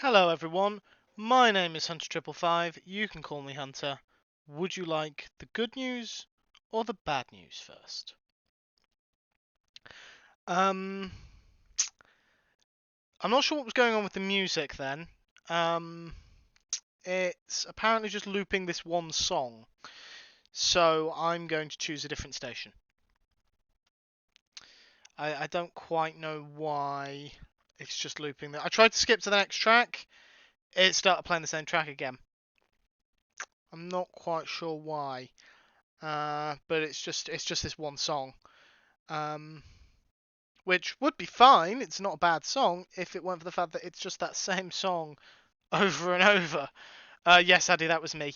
Hello everyone, my name is Hunter555, you can call me Hunter. Would you like the good news or the bad news first? I'm not sure what was going on with the music then. It's apparently just looping this one song, so I'm going to choose a different station. I don't quite know why it's just looping that. I tried to skip to the next track, it started playing the same track again. I'm not quite sure why. But it's just this one song, which would be fine. It's not a bad song if it weren't for the fact that it's just that same song over and over. Yes, Addy, that was me.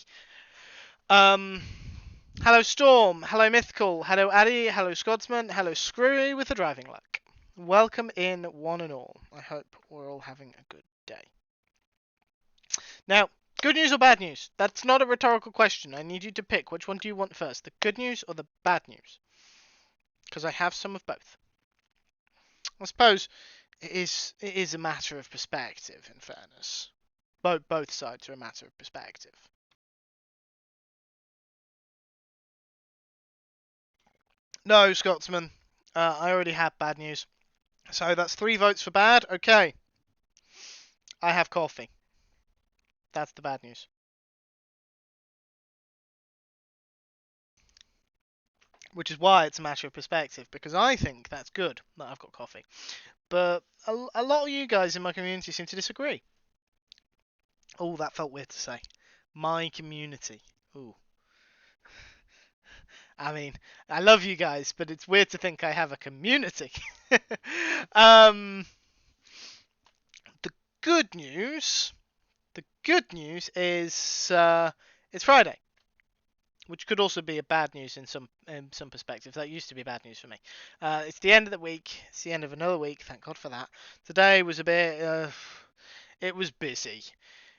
Hello Storm, hello Mythical, hello Addy, hello Scotsman, hello Screwy with the driving luck. Welcome in one and all. I hope we're all having a good day. Now, good news or bad news? That's not a rhetorical question. I need you to pick. Which one do you want first? The good news or the bad news? Because I have some of both. I suppose it is a matter of perspective, in fairness. Both sides are a matter of perspective. No, Scotsman. I already had bad news. So that's 3 votes for bad. Okay. I have coffee. That's the bad news. Which is why it's a matter of perspective, because I think that's good that I've got coffee. But a lot of you guys in my community seem to disagree. Oh, that felt weird to say. My community. Ooh. I mean, I love you guys, but it's weird to think I have a community. um, the good news. The good news is it's Friday, which could also be a bad news in some perspectives. That used to be bad news for me. It's the end of the week. It's the end of another week. Thank God for that. Today was a bit. It was busy.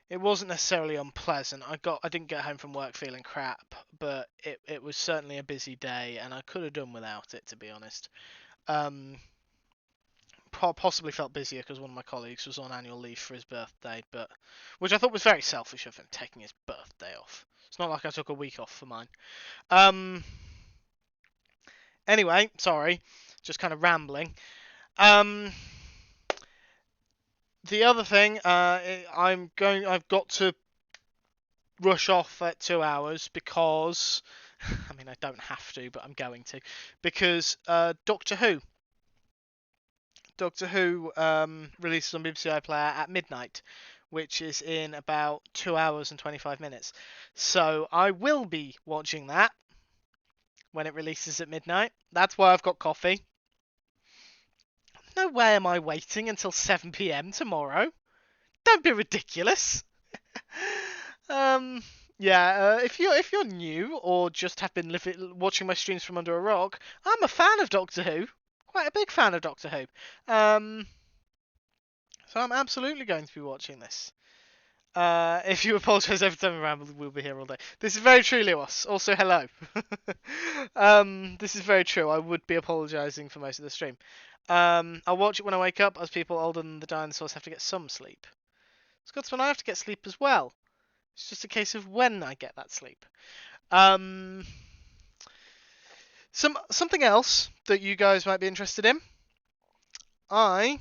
It wasn't necessarily unpleasant. I didn't get home from work feeling crap, but it was certainly a busy day, and I could have done without it, to be honest. Possibly felt busier because one of my colleagues was on annual leave for his birthday, but which I thought was very selfish of him, taking his birthday off. It's not like I took a week off for mine. Anyway, sorry, just kind of rambling. The other thing, I've got to rush off at 2 hours because, I mean, I don't have to, but I'm going to, because Doctor Who releases on BBC iPlayer at midnight, which is in about 2 hours and 25 minutes. So I will be watching that when it releases at midnight. That's why I've got coffee. No way am I waiting until 7 p.m. tomorrow. Don't be ridiculous. Yeah, if you're new or just have been watching my streams from under a rock, I'm a fan of Doctor Who. Quite a big fan of Doctor Who. So I'm absolutely going to be watching this. If you apologise every time I ramble, we'll be here all day. This is very true, Lewis. Also, hello. This is very true. I would be apologising for most of the stream. I'll watch it when I wake up, as people older than the dinosaurs have to get some sleep. Scotsman, I have to get sleep as well. It's just a case of when I get that sleep. Something else that you guys might be interested in. I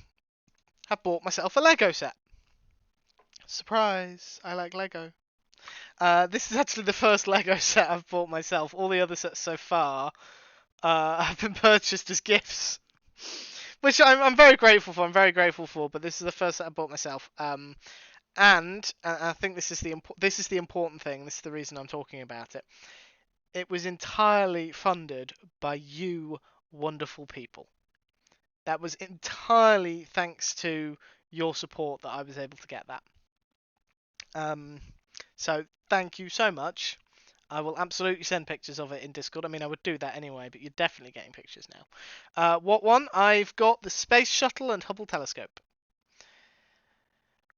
have bought myself a Lego set. Surprise! I like Lego. This is actually the first Lego set I've bought myself. All the other sets so far have been purchased as gifts, which I'm very grateful for. I'm very grateful for. But this is the first set I bought myself. And I think this is the important thing. This is the reason I'm talking about it. It was entirely funded by you wonderful people. That was entirely thanks to your support that I was able to get that. So thank you so much. I will absolutely send pictures of it in Discord. I mean, I would do that anyway, but you're definitely getting pictures now. What one? I've got the Space Shuttle and Hubble Telescope.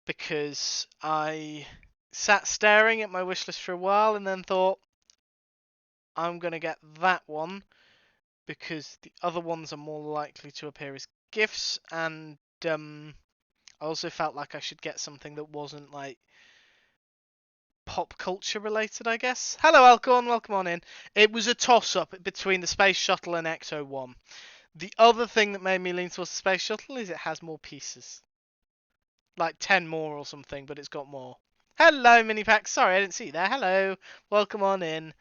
Because I sat staring at my wish list for a while and then thought, I'm going to get that one because the other ones are more likely to appear as gifts, and I also felt like I should get something that wasn't like pop culture related, I guess. Hello, Alcorn, welcome on in. It was a toss-up between the Space Shuttle and XO1. The other thing that made me lean towards the Space Shuttle is it has more pieces. Like 10 more or something, but it's got more. Hello, Minipack. Sorry, I didn't see you there. Hello. Welcome on in.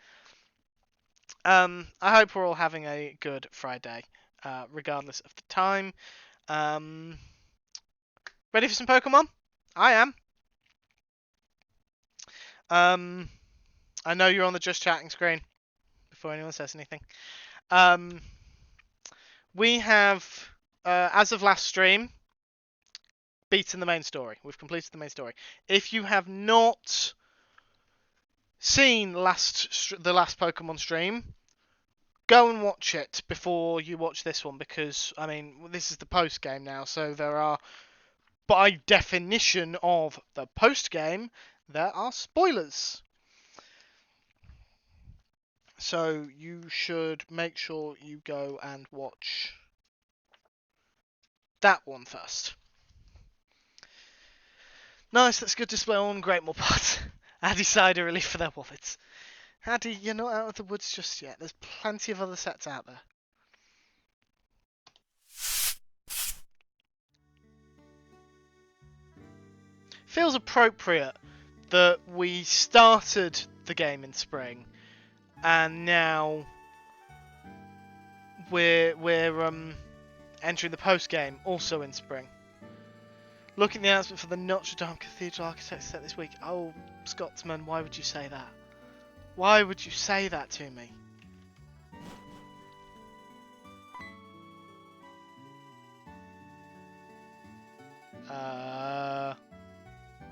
I hope we're all having a good Friday, regardless of the time. Ready for some Pokemon? I am. I know you're on the just chatting screen before anyone says anything. We have, as of last stream, beaten the main story. We've completed the main story. If you have not seen the last Pokemon stream, go and watch it before you watch this one, because, I mean, this is the post-game now, so there are, by definition of the post-game, there are spoilers. So you should make sure you go and watch that one first. Nice, that's good display on Great Mulpot. Addy cider relief for their wallets. Addy, you're not out of the woods just yet. There's plenty of other sets out there. Feels appropriate that we started the game in spring, and now we're entering the post game also in spring. Look at the announcement for the Notre Dame Cathedral Architects set this week. Oh, Scotsman, why would you say that? Why would you say that to me?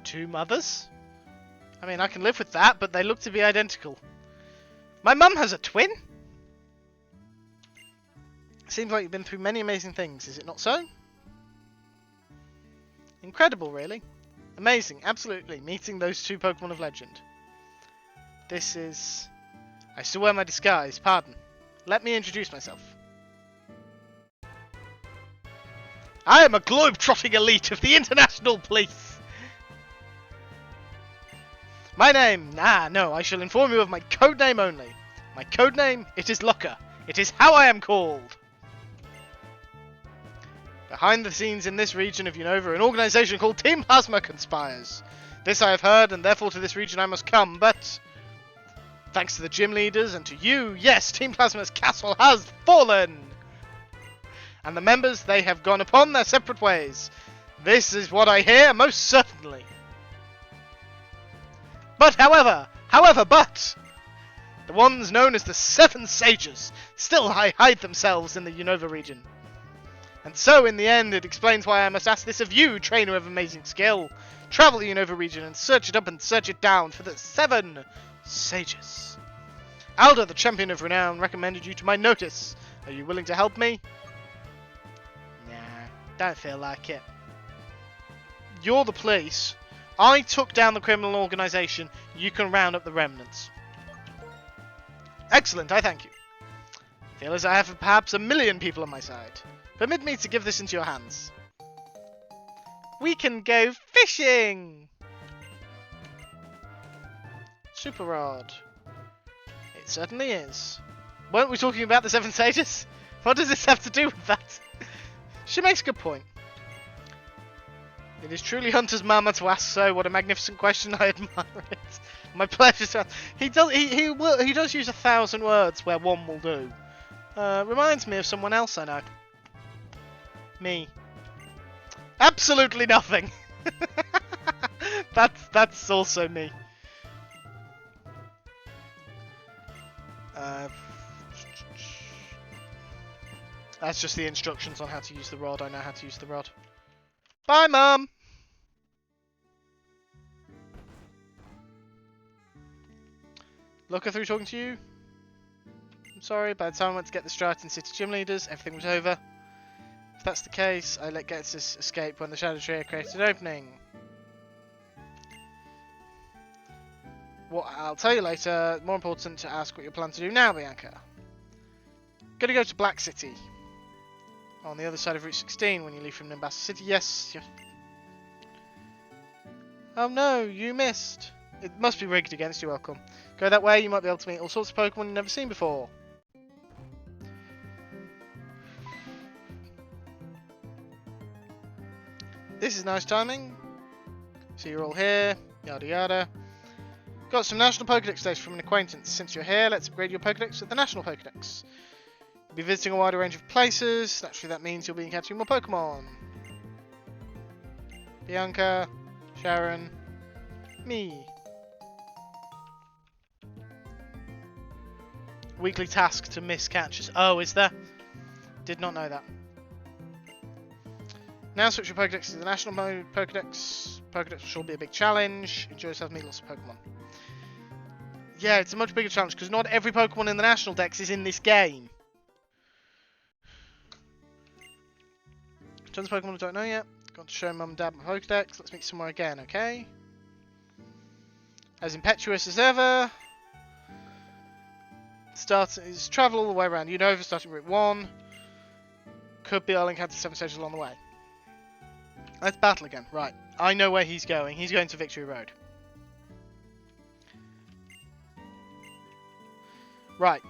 Two mothers? I mean, I can live with that, but they look to be identical. My mum has a twin? Seems like you've been through many amazing things, is it not so? Incredible, really. Amazing, absolutely. Meeting those two Pokemon of legend. This is... I still wear my disguise, pardon. Let me introduce myself. I am a globe-trotting elite of the International Police. My name? No, I shall inform you of my codename only. My codename, it is Locker. It is how I am called. Behind the scenes in this region of Unova, an organisation called Team Plasma conspires. This I have heard, and therefore to this region I must come, but... thanks to the gym leaders and to you, yes, Team Plasma's castle has fallen! And the members, they have gone upon their separate ways. This is what I hear, most certainly. But however, the ones known as the Seven Sages still hide themselves in the Unova region. And so, in the end, it explains why I must ask this of you, trainer of amazing skill. Travel the Unova region and search it up and search it down for the Seven Sages. Alda, the champion of renown, recommended you to my notice. Are you willing to help me? Nah, don't feel like it. You're the police. I took down the criminal organisation. You can round up the remnants. Excellent, I thank you. Feel as I have perhaps 1 million people on my side. Permit me to give this into your hands. We can go fishing! Super Rod. It certainly is. Weren't we talking about the Seven Sages? What does this have to do with that? She makes a good point. It is truly Hunter's mama to ask so. What a magnificent question. I admire it. My pleasure, sir. He does use 1,000 words where one will do. Reminds me of someone else I know. Me. Absolutely nothing. That's also me. That's just the instructions on how to use the rod. I know how to use the rod. Bye, Mum! Looker through talking to you? I'm sorry, by the time I went to get the Striaton City gym leaders, everything was over. If that's the case, I let Ghetsis escape when the Shadow Trio created an opening. What I'll tell you later. More important to ask what you plan to do now, Bianca. Gonna go to Black City. On the other side of Route 16 when you leave from Nimbasa City. Yes. Oh no, you missed. It must be rigged against you, welcome. Go that way, you might be able to meet all sorts of Pokemon you've never seen before. This is nice timing. So you're all here, yada yada. Got some National Pokedex data from an acquaintance. Since you're here, let's upgrade your Pokedex with the National Pokedex. You'll be visiting a wider range of places. Naturally, that means you'll be catching more Pokemon. Bianca, Sharon, me. Weekly task to miss catches. Oh, is there? Did not know that. Now switch your Pokedex to the National Mode Pokedex. Pokedex will sure be a big challenge. Enjoy yourself, meet lots of Pokemon. Yeah, it's a much bigger challenge because not every Pokemon in the National Dex is in this game. Tons of Pokemon I don't know yet. Got to show Mum and Dad my Pokedex. Let's meet somewhere again, okay? As impetuous as ever. Travel all the way around. Unova starting Route 1. Could be I'll encounter 7 stages along the way. Let's battle again. Right. I know where he's going. He's going to Victory Road. Right.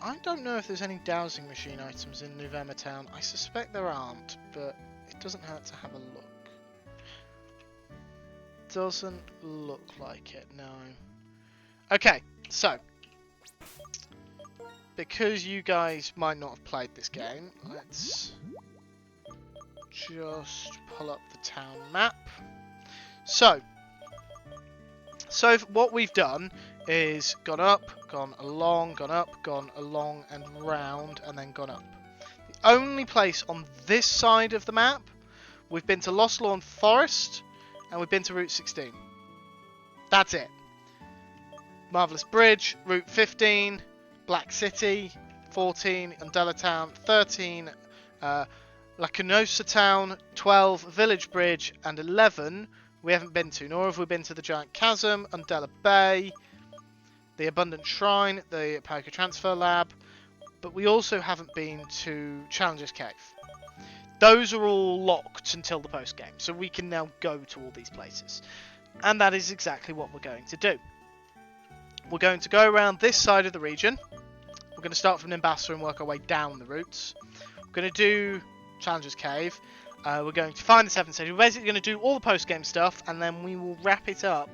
I don't know if there's any dowsing machine items in November Town. I suspect there aren't, but it doesn't hurt to have a look. Doesn't look like it, no. Okay, so. Because you guys might not have played this game, let's just pull up the town map. So what we've done is gone up, gone along, gone up, gone along and round, and then gone up. The only place on this side of the map, we've been to Lost Lawn Forest, and we've been to Route 16. That's it. Marvelous Bridge, Route 15, Black City, 14, Undella Town, 13, Lacanosa Town, 12, Village Bridge, and 11 we haven't been to, nor have we been to the Giant Chasm, Undella Bay, the Abundant Shrine, the Poké Transfer Lab, but we also haven't been to Challenger's Cave. Those are all locked until the post-game, so we can now go to all these places. And that is exactly what we're going to do. We're going to go around this side of the region. We're going to start from Nimbasa and work our way down the routes. We're going to do Challenger's Cave. We're going to find the 7th stage. We're basically going to do all the post-game stuff, and then we will wrap it up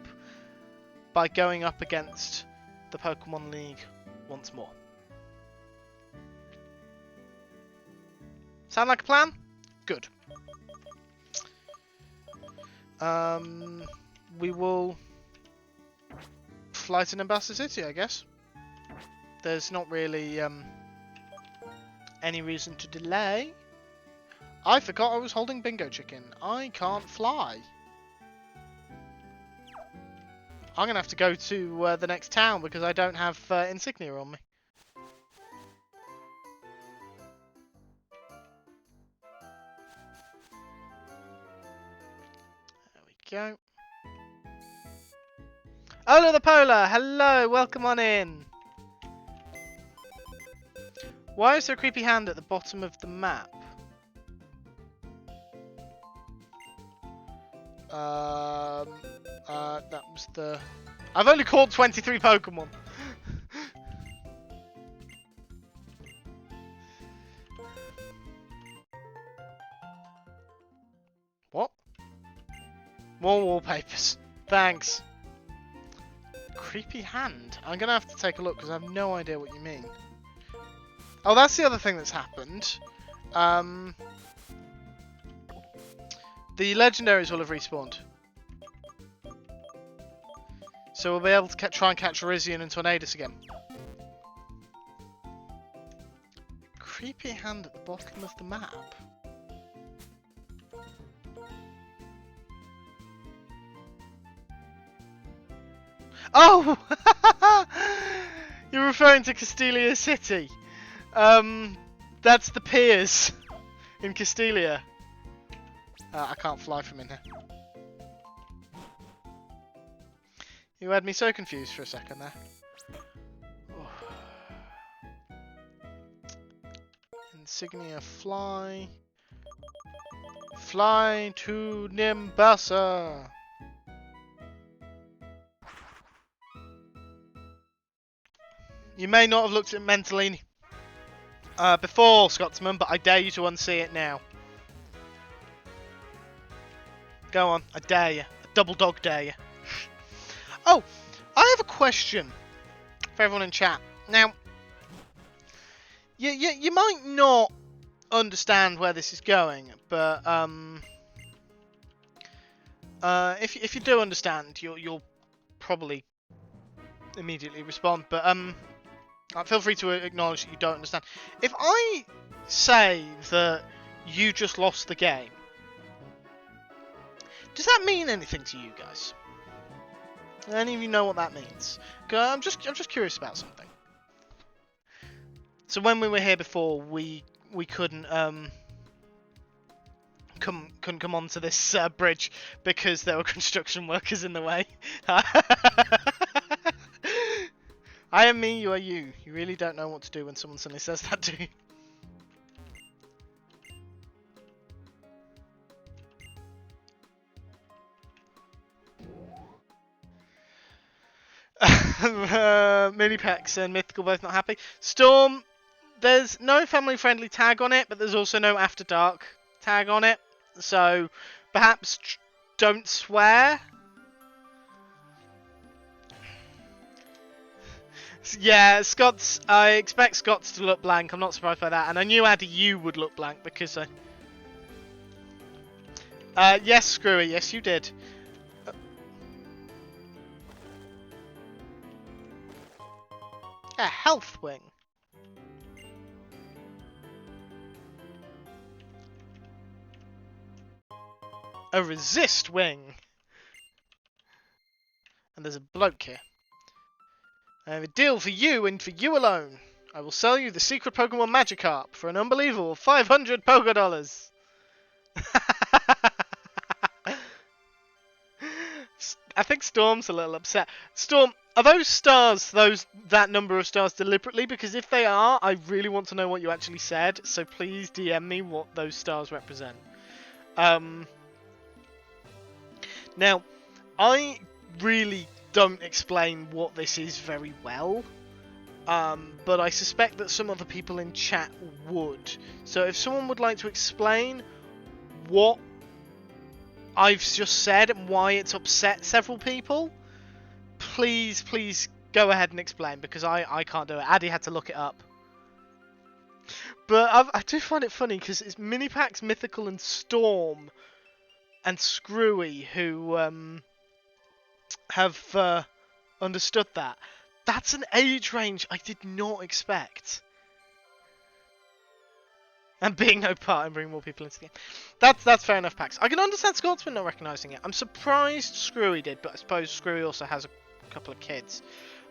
by going up against the Pokemon League once more. Sound like a plan? Good. We will fly to Nimbasa City, I guess. There's not really any reason to delay. I forgot I was holding Bingo Chicken. I can't fly. I'm going to have to go to the next town because I don't have insignia on me. There we go. Ola the Polar! Hello! Welcome on in! Why is there a creepy hand at the bottom of the map? That was the... I've only caught 23 Pokemon. What? More wallpapers. Thanks. Creepy hand? I'm going to have to take a look because I have no idea what you mean. Oh, that's the other thing that's happened. The legendaries will have respawned. So we'll be able to try and catch Orizion and Tornadus again. Creepy hand at the bottom of the map. Oh! You're referring to Castelia City. That's the piers in Castelia. I can't fly from in here. You had me so confused for a second there. Insignia fly. fly to Nimbasa. You may not have looked at it mentally before, Scotsman, but I dare you to unsee it now. Go on, I dare you. A double dog dare you. Oh, I have a question for everyone in chat. Now, you might not understand where this is going, but if you do understand, you'll probably immediately respond. But feel free to acknowledge that you don't understand. If I say that you just lost the game, does that mean anything to you guys? Any of you know what that means? I'm just curious about something. So when we were here before, we couldn't come onto this bridge because there were construction workers in the way. I am me, you are you. You really don't know what to do when someone suddenly says that to you. Mini Packs and Mythical both not happy. Storm, there's no family friendly tag on it, but there's also no After Dark tag on it. So perhaps don't swear. Yeah, Scott's. I expect Scott's to look blank. I'm not surprised by that, and I knew Addy you would look blank because I. Yes, Screwy. Yes, you did. A health wing. A resist wing. And there's a bloke here. I have a deal for you and for you alone. I will sell you the secret Pokemon Magikarp for an unbelievable 500 Pokédollars. I think Storm's a little upset. Storm, are those stars that number of stars deliberately? Because if they are, I really want to know what you actually said. So please DM me what those stars represent. Now, I really don't explain what this is very well, but I suspect that some other people in chat would. So if someone would like to explain what I've just said and why it's upset several people, please go ahead and explain, because I can't do it. Addy had to look it up. But I do find it funny because it's Minipax, Mythical, and Storm and Screwy who have understood that. That's an age range I did not expect. And being no part and bringing more people into the game. That's fair enough, Pax. I can understand Scotsman not recognising it. I'm surprised Screwy did, but I suppose Screwy also has a couple of kids.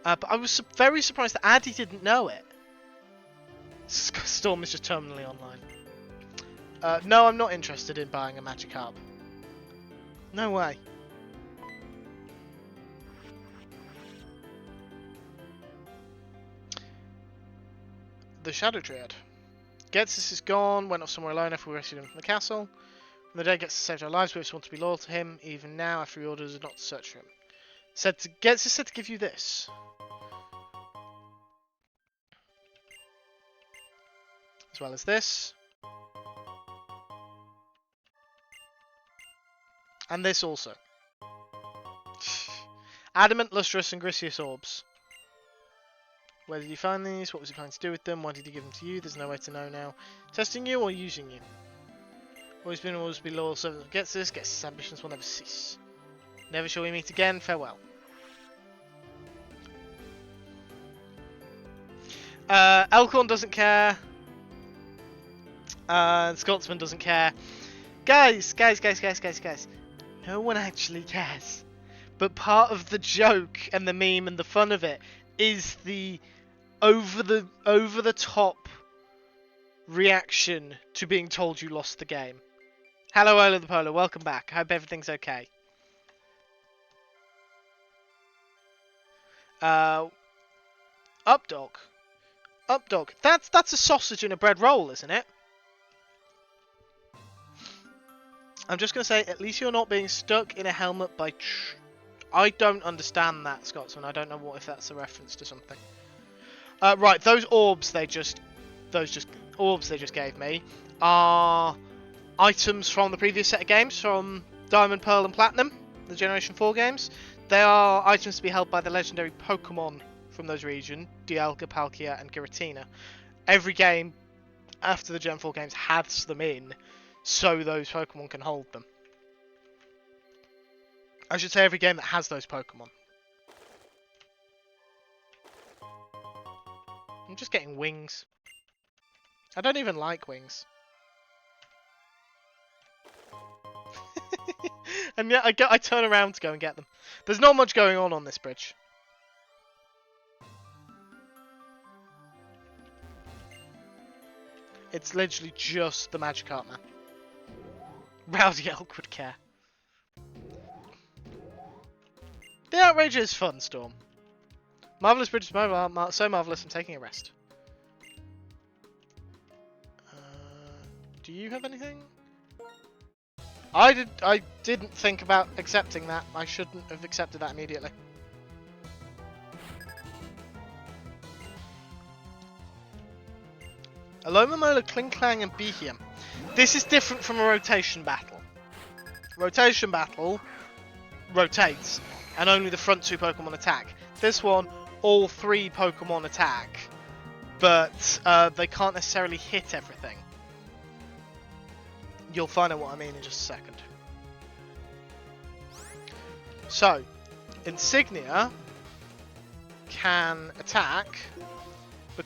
But I was very surprised that Addy didn't know it. Storm is just terminally online. No, I'm not interested in buying a Magikarp. No way. The Shadow Triad. Ghetsis is gone, went off somewhere alone after we rescued him from the castle. When the dead Ghetsis saved our lives, we just want to be loyal to him, even now after he orders us not to search for him. Ghetsis said to give you this. As well as this. And this also. Adamant, Lustrous, and Grisius Orbs. Where did you find these? What was he planning to do with them? Why did he give them to you? There's no way to know now. Testing you or using you? Always been, always be loyal servant of Ghetsis. Ghetsis' ambitions will never cease. Never shall we meet again. Farewell. Elkhorn doesn't care. Scotsman doesn't care. Guys. No one actually cares. But part of the joke and the meme and the fun of it is the over the top reaction to being told you lost the game. Hello, Ola the Polar. Welcome back. I hope everything's okay. Updog. That's a sausage in a bread roll, isn't it? I'm just going to say, at least you're not being stuck in a helmet by... I don't understand that, Scotsman. I don't know if that's a reference to something. Right, those orbs they just gave me are items from the previous set of games, from Diamond, Pearl and Platinum, the Generation 4 games. They are items to be held by the legendary Pokémon from those regions, Dialga, Palkia and Giratina. Every game after the Gen 4 games has them in, so those Pokémon can hold them. I should say every game that has those Pokémon. I'm just getting wings. I don't even like wings. And yet I turn around to go and get them. There's not much going on this bridge. It's literally just the Magikarp man. Rowdy Elk would care. The outrage is fun, Storm. Marvelous bridge is so marvelous, I'm taking a rest. Do you have anything? I didn't think about accepting that. I shouldn't have accepted that immediately. Alomomola, Klinklang and Behem. This is different from a rotation battle. Rotation battle rotates, and only the front two Pokemon attack. This one, all three Pokemon attack, but they can't necessarily hit everything. You'll find out what I mean in just a second. So, Insignia can attack, but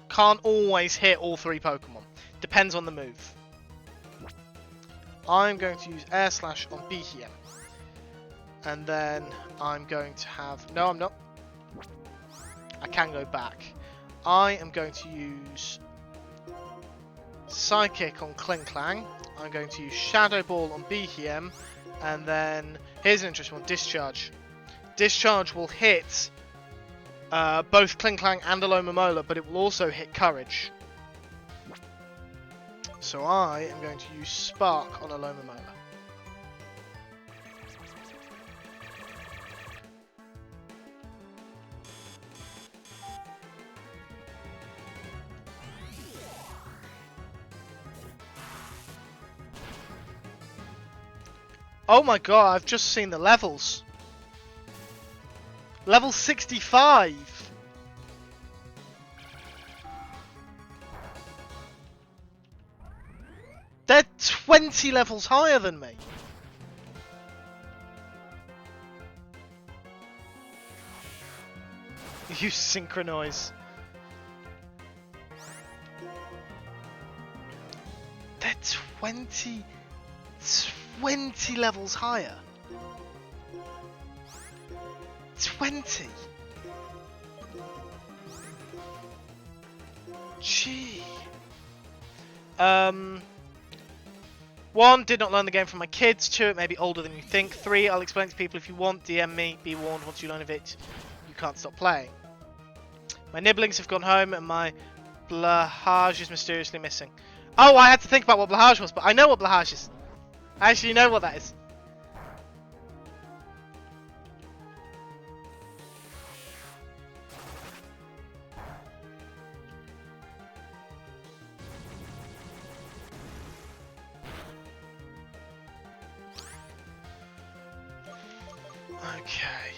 can't always hit all three Pokemon. Depends on the move. I'm going to use Air Slash on Behem. And then I'm going to have... No, I'm not. I can go back. I am going to use Psychic on Klinklang. I'm going to use Shadow Ball on Behem. And then, here's an interesting one, Discharge. Discharge will hit both Klinklang and Alomomola, but it will also hit Courage. So I am going to use Spark on Alomomola. Oh my god, I've just seen the levels. Level 65! They're 20 levels higher than me! You synchronize. They're 20 levels higher. 20. Gee. 1, did not learn the game from my kids. 2, it may be older than you think. 3, I'll explain to people if you want. DM me. Be warned, once you learn of it, you can't stop playing. My nibblings have gone home and my blahage is mysteriously missing. Oh, I had to think about what blahage was, but I know what blahage is. I actually know what that is. Okay.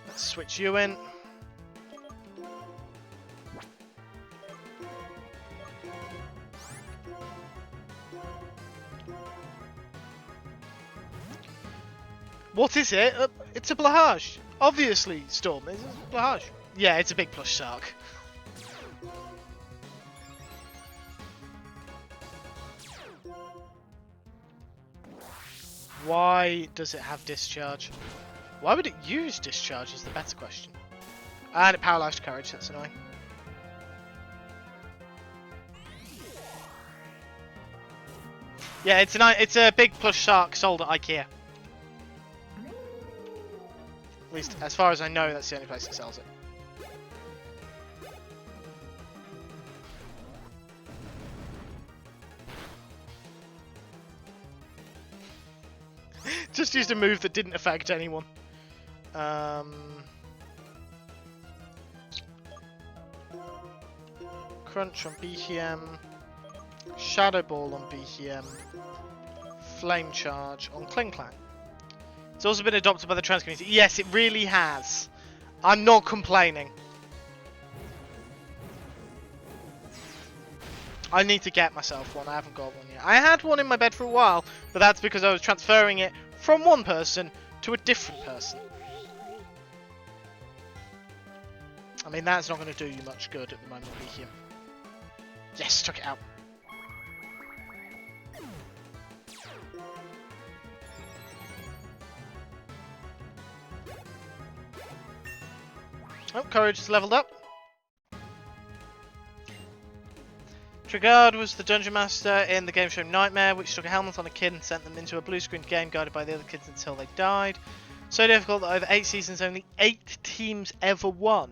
Let's switch you in. What is it? It's a blahage. Obviously, Storm. It's a blahage. Yeah, it's a big plush shark. Why does it have discharge? Why would it use discharge is the better question. And it paralyzed Courage, that's annoying. Yeah, it's a big plush shark sold at IKEA. At least, as far as I know, that's the only place that sells it. just used a move that didn't affect anyone. Crunch on BTM. Shadow Ball on BTM. Flame Charge on Kling Clang. It's also been adopted by the trans community. Yes, it really has. I'm not complaining. I need to get myself one. I haven't got one yet. I had one in my bed for a while, but that's because I was transferring it from one person to a different person. I mean, that's not going to do you much good at the moment, Beaky. Yes, took it out. Oh, Courage is leveled up. Trigard was the dungeon master in the game show Nightmare, which took a helmet on a kid and sent them into a blue-screened game guided by the other kids until they died. So difficult that over 8 seasons, only 8 teams ever won.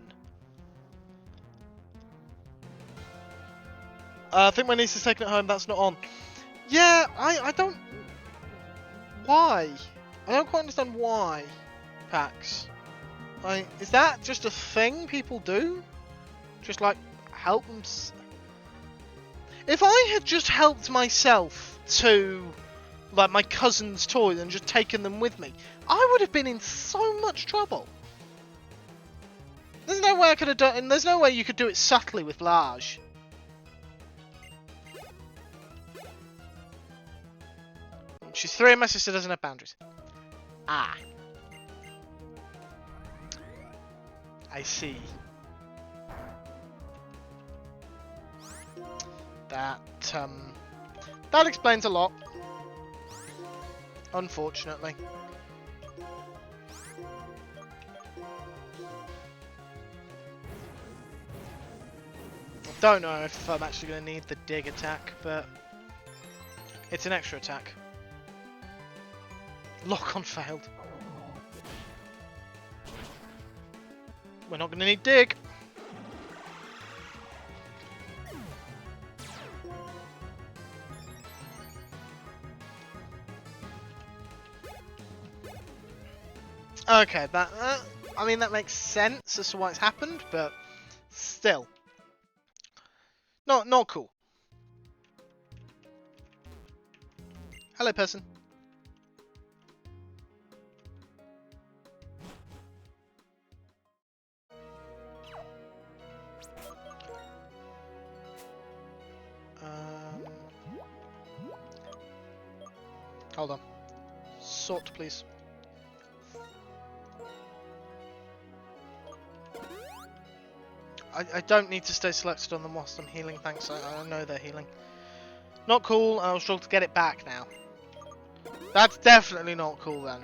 I think my niece is taking it home, that's not on. Yeah, I don't... Why? I don't quite understand why, Pax. Like, is that just a thing people do? Just like, help them... If I had just helped myself to, like, my cousin's toys and just taken them with me, I would have been in so much trouble. There's no way I could have done, and there's no way you could do it subtly with Large. She's 3 and my sister doesn't have boundaries. Ah. I see. That explains a lot. Unfortunately. I don't know if I'm actually going to need the dig attack, but it's an extra attack. Lock on failed. We're not going to need dig. Okay, that I mean that makes sense as to why it's happened, but still, not cool. Hello, person. Hold on. Sort, please. I don't need to stay selected on them whilst I'm healing, thanks. I know they're healing. Not cool, I'll struggle to get it back now. That's definitely not cool then.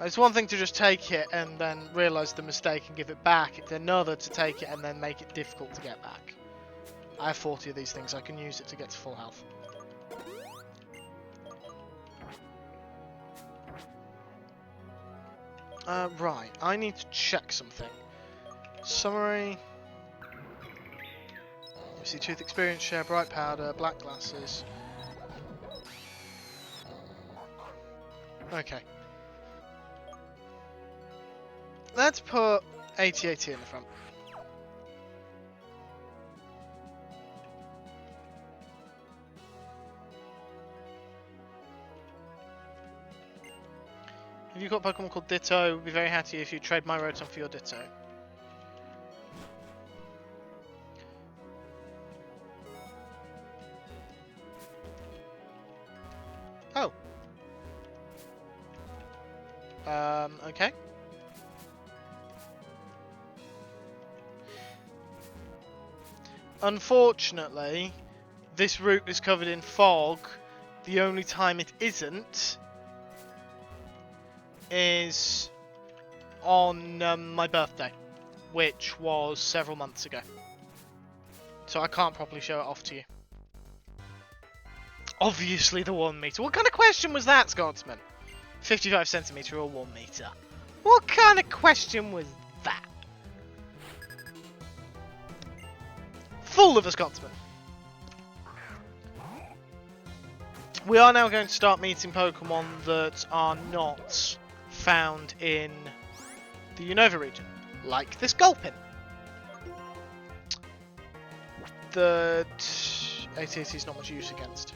It's one thing to just take it and then realise the mistake and give it back. It's another to take it and then make it difficult to get back. I have 40 of these things, I can use it to get to full health. Right, I need to check something. Summary. You see tooth experience, share bright powder, black glasses. Okay. Let's put 8080 in the front. If you've got a Pokemon called Ditto, we'd be very happy if you trade my Rotom for your Ditto. Oh. Okay. Unfortunately, this route is covered in fog. The only time it isn't is on my birthday, which was several months ago. So I can't properly show it off to you. Obviously the 1 meter. What kind of question was that, Scotsman? 55 centimeter or 1 meter? What kind of question was that? Full of a Scotsman. We are now going to start meeting Pokemon that are not found in the Unova region, like this Gulpin. That AT&T is not much use against.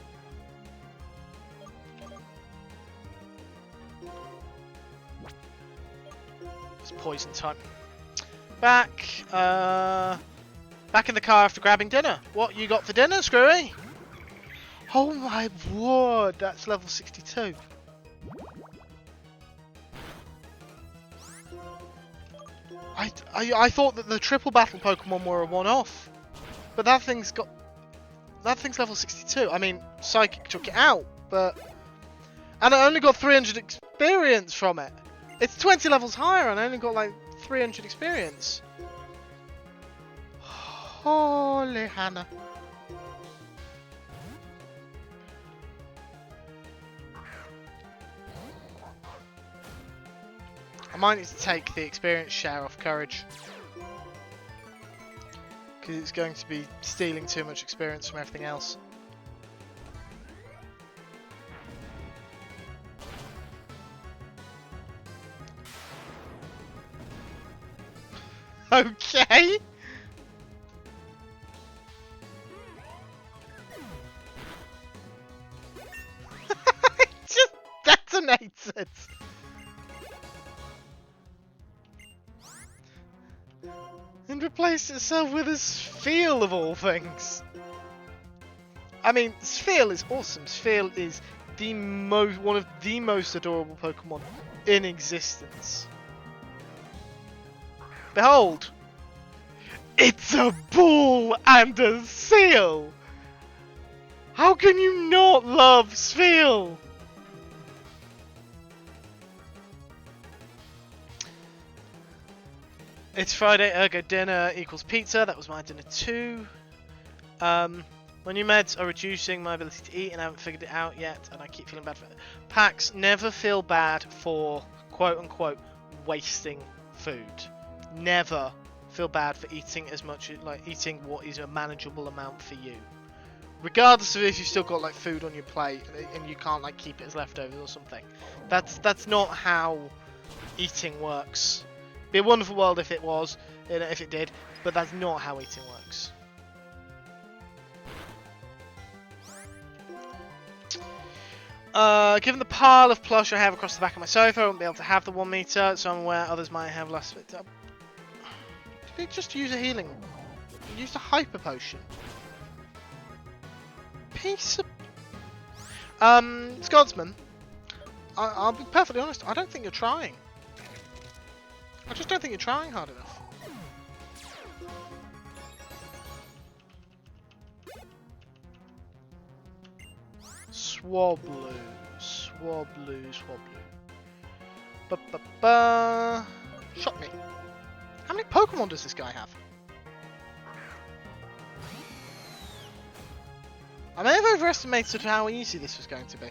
It's poison type. Back in the car after grabbing dinner. What you got for dinner, Screwy? Oh my word, that's level 62. I thought that the triple battle Pokemon were a one-off, but that thing's level 62. I mean, Psychic took it out, and I only got 300 experience from it. It's 20 levels higher, and I only got like 300 experience. Holy Hannah. I might need to take the experience share off Courage, because it's going to be stealing too much experience from everything else. Okay. It just detonated. And replaced itself with a Spheal of all things. I mean, Spheal is awesome. Spheal is one of the most adorable Pokemon in existence. Behold! It's a ball and a seal! How can you not love Spheal? It's Friday, ergo dinner equals pizza. That was my dinner too. My new meds are reducing my ability to eat and I haven't figured it out yet and I keep feeling bad for it. Pax, never feel bad for quote-unquote wasting food. Never feel bad for eating as much, like eating what is a manageable amount for you. Regardless of if you've still got like food on your plate and you can't like keep it as leftovers or something. That's not how eating works. It'd be a wonderful world if it was, if it did, but that's not how eating works. Given the pile of plush I have across the back of my sofa, I won't be able to have the 1 meter, so I'm aware others might have less. Did they just use a healing? They used a hyper potion. Piece of... Scotsman, I'll be perfectly honest, I don't think you're trying. I just don't think you're trying hard enough. Swablu, Swablu, Swablu. Ba-ba-ba. Shot me. How many Pokemon does this guy have? I may have overestimated how easy this was going to be.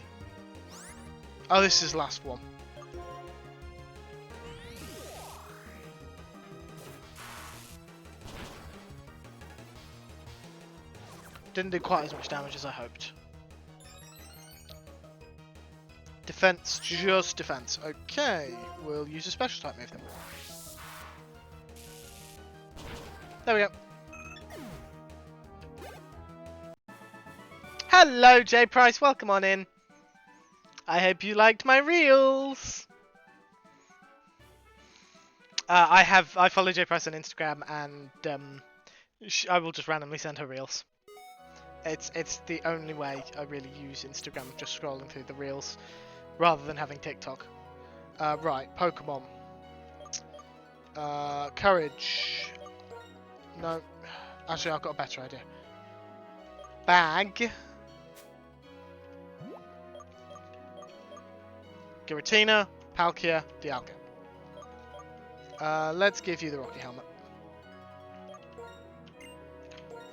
Oh, this is last one. Didn't do quite as much damage as I hoped. Defense, just defense. Okay, we'll use a special type move then. There we go. Hello, J Price. Welcome on in. I hope you liked my reels. I follow J Price on Instagram, and I will just randomly send her reels. It's the only way I really use Instagram, just scrolling through the reels, rather than having TikTok. Right, Pokemon. Courage. No. Actually, I've got a better idea. Bag. Giratina, Palkia, Dialga. Let's give you the Rocky Helmet.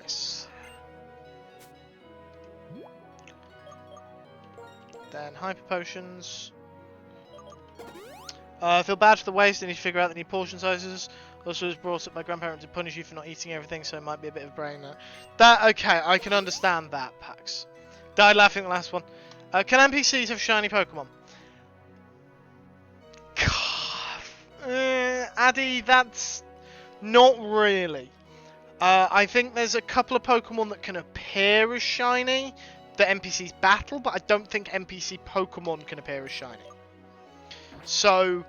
Yes. Then Hyper Potions. Feel bad for the waste, I need to figure out the new portion sizes. Also was brought up by grandparents to punish you for not eating everything, so it might be a bit of a brainer. Okay, I can understand that, Pax. Died laughing at the last one. Can NPCs have shiny Pokemon? Addy, that's not really. I think there's a couple of Pokemon that can appear as shiny that NPCs battle, but I don't think NPC Pokemon can appear as shiny. So,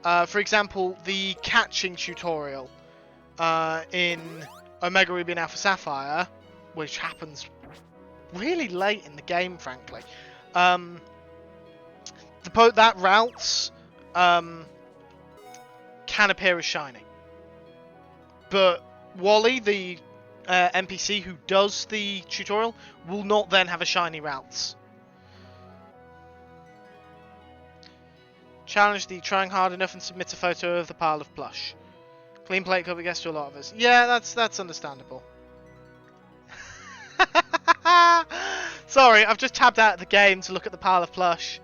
for example, the catching tutorial in Omega Ruby and Alpha Sapphire, which happens really late in the game, frankly, that routes can appear as shiny. But Wally, the NPC who does the tutorial, will not then have a shiny routes. Challenge the trying hard enough and submit a photo of the pile of plush. Clean plate cover gets to a lot of us. Yeah, that's understandable. Sorry, I've just tabbed out of the game to look at the pile of plush.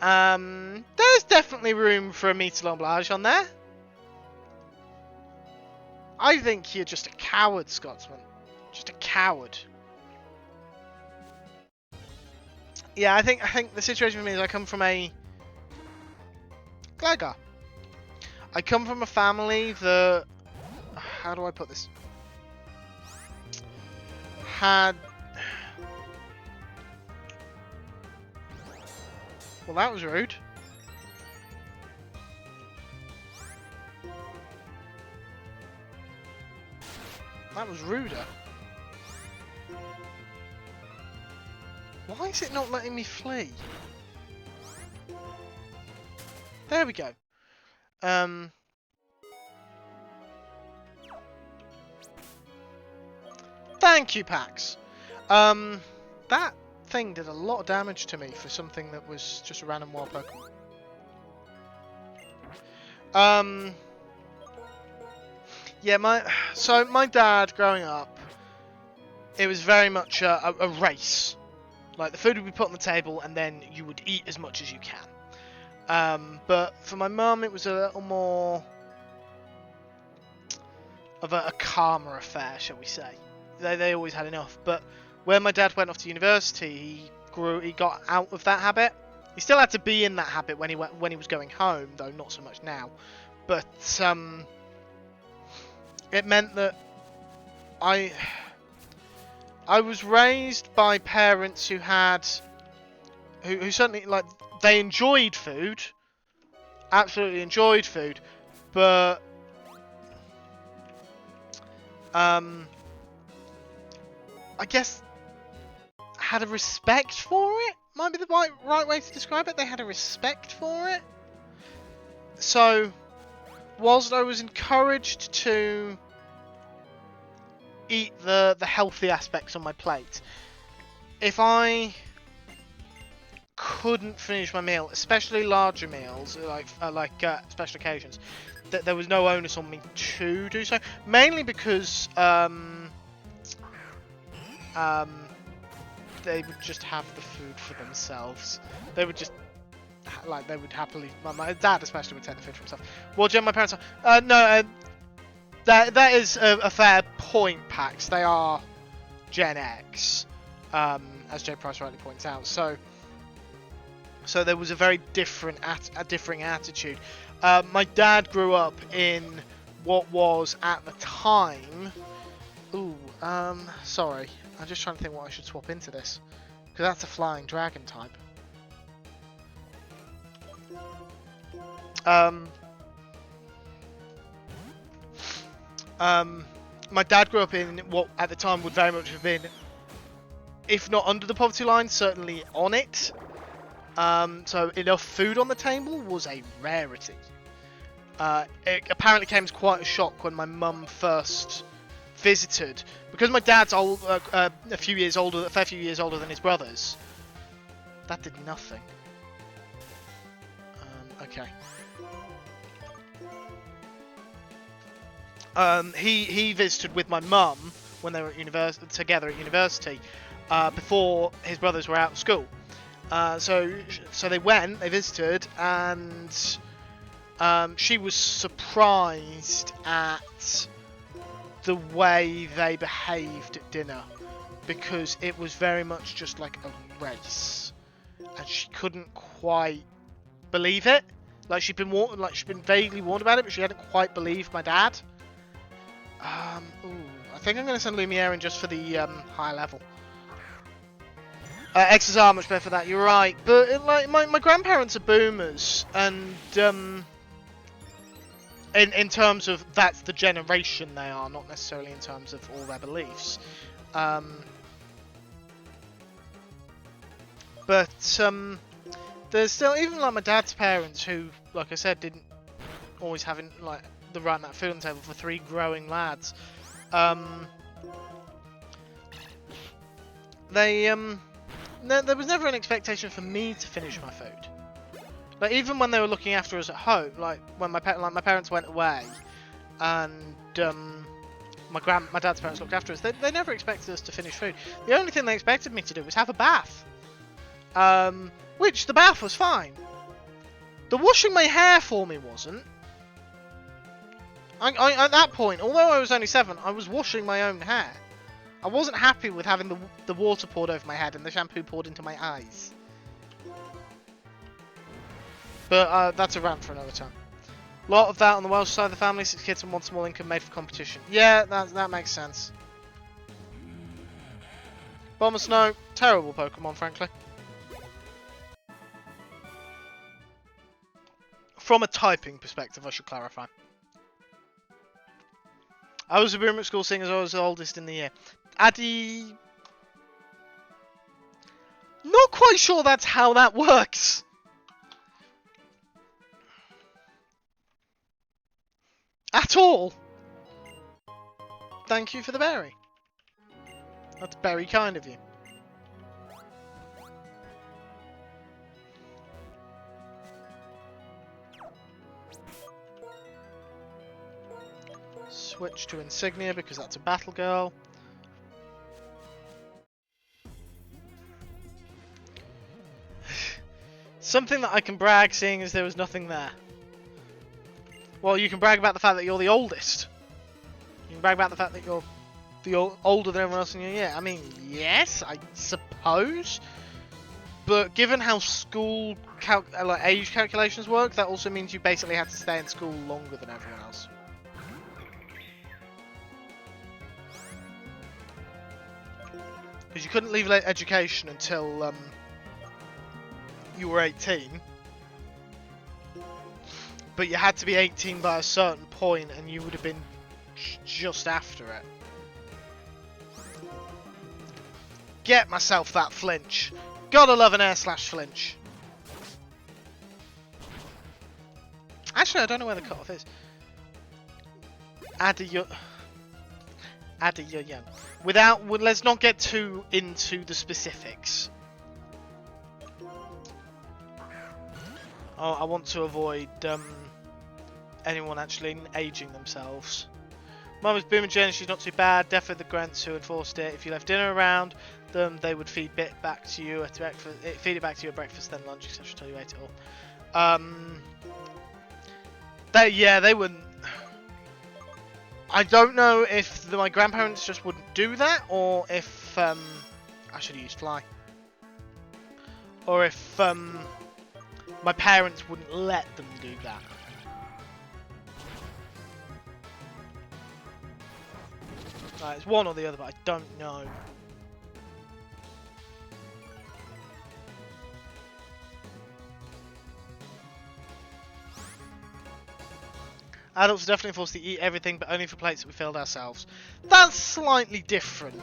There's definitely room for a Metalon Blage on there. I think you're just a coward, Scotsman. Just a coward. Yeah, I think the situation for me is I come from a Gligar. I come from a family that, how do I put this? Had, well, that was rude. That was ruder. Why is it not letting me flee? There we go. Thank you, Pax. That thing did a lot of damage to me for something that was just a random wild Pokemon. Yeah, my dad growing up, it was very much a race. Like, the food would be put on the table and then you would eat as much as you can. But for my mum, it was a little more of a calmer affair, shall we say. They always had enough. But when my dad went off to university, he got out of that habit. He still had to be in that habit when he was going home, though not so much now. But it meant that I was raised by parents who certainly, like, they enjoyed food, absolutely enjoyed food, but I guess had a respect for it, might be the right way to describe it. They had a respect for it. So, whilst I was encouraged to eat the healthy aspects on my plate, if I couldn't finish my meal, especially larger meals, like special occasions, that there was no onus on me to do so. Mainly because they would just have the food for themselves. They would just they would happily. My dad especially would take the food for himself. Well, Jen, my parents are no. That is a fair point, Pax. They are Gen X, as Jay Price rightly points out. So there was a very different attitude. My dad grew up in what was at the time. Sorry, I'm just trying to think what I should swap into this, because that's a flying dragon type. My dad grew up in what at the time would very much have been, if not under the poverty line, certainly on it. So enough food on the table was a rarity. It apparently came as quite a shock when my mum first visited, because my dad's a fair few years older than his brothers. That did nothing. Okay. He visited with my mum when they were together at university, before his brothers were out of school. So they visited, and she was surprised at the way they behaved at dinner, because it was very much just like a race. and she couldn't quite believe it. Like she'd been vaguely warned about it, but she hadn't quite believed my dad. I think I'm going to send Lumiere in just for the higher level. X's are much better for that. You're right, but like my grandparents are boomers, and in terms of that's the generation they are, not necessarily in terms of all their beliefs. But there's still, even like my dad's parents, who, like I said, didn't always have like the right amount of food on the table for 3 growing lads. There was never an expectation for me to finish my food. Like even when they were looking after us at home, like when my parents went away, and my dad's parents looked after us, they never expected us to finish food. The only thing they expected me to do was have a bath. Which the bath was fine. The washing my hair for me wasn't. I at that point, although I was only 7, I was washing my own hair. I wasn't happy with having the water poured over my head and the shampoo poured into my eyes. But that's a rant for another time. A lot of that on the Welsh side of the family, 6 kids and 1 small income made for competition. Yeah, that makes sense. Bomber Snow, terrible Pokemon, frankly. From a typing perspective, I should clarify. I was a boomer at school, seeing as I was the oldest in the year. Addy... Not quite sure that's how that works. At all. Thank you for the berry. That's very kind of you. Switch to Insignia because that's a battle girl. Something that I can brag, seeing as there was nothing there. Well, you can brag about the fact that you're the oldest. You can brag about the fact that you're older than everyone else in your year. I mean, yes, I suppose. But given how school age calculations work, that also means you basically had to stay in school longer than everyone else. Because you couldn't leave education until you were 18. But you had to be 18 by a certain point, and you would have been just after it. Get myself that flinch. Gotta love an air/flinch. Actually, I don't know where the cutoff is. Addy, you're young. Let's not get too into the specifics. Oh, I want to avoid anyone actually aging themselves. Mum is booming Jen, she's not too bad. Definitely the grants who enforced it. If you left dinner around them, they would feed it back to you at breakfast. Feed it back to you at breakfast, then lunch, etc. Until you ate it all. They wouldn't. I don't know if my grandparents just wouldn't do that, or if I should use fly, or if my parents wouldn't let them do that. It's one or the other, but I don't know. Adults are definitely forced to eat everything, but only for plates that we filled ourselves. That's slightly different.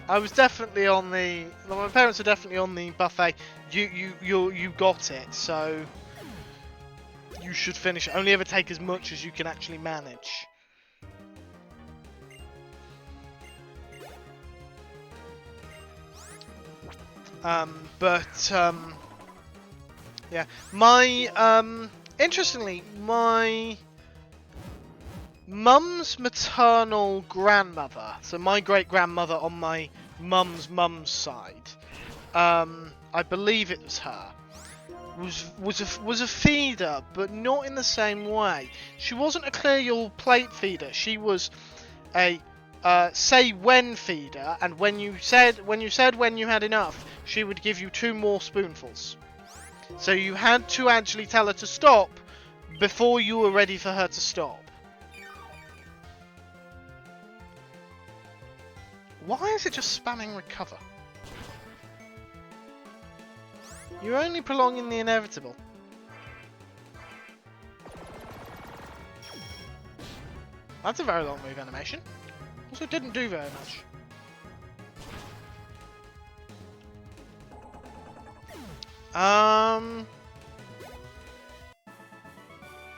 I was definitely on the. My parents are definitely on the buffet. You got it, so you should finish it. Only ever take as much as you can actually manage. Yeah. Interestingly, my mum's maternal grandmother, so my great-grandmother on my mum's side, I believe it was her, was a feeder, but not in the same way. She wasn't a clear your plate feeder. She was a say when feed her, and when you said when you had enough, she would give you 2 more spoonfuls. So you had to actually tell her to stop before you were ready for her to stop. Why is it just spamming recover? You're only prolonging the inevitable. That's a very long move animation. Also didn't do very much.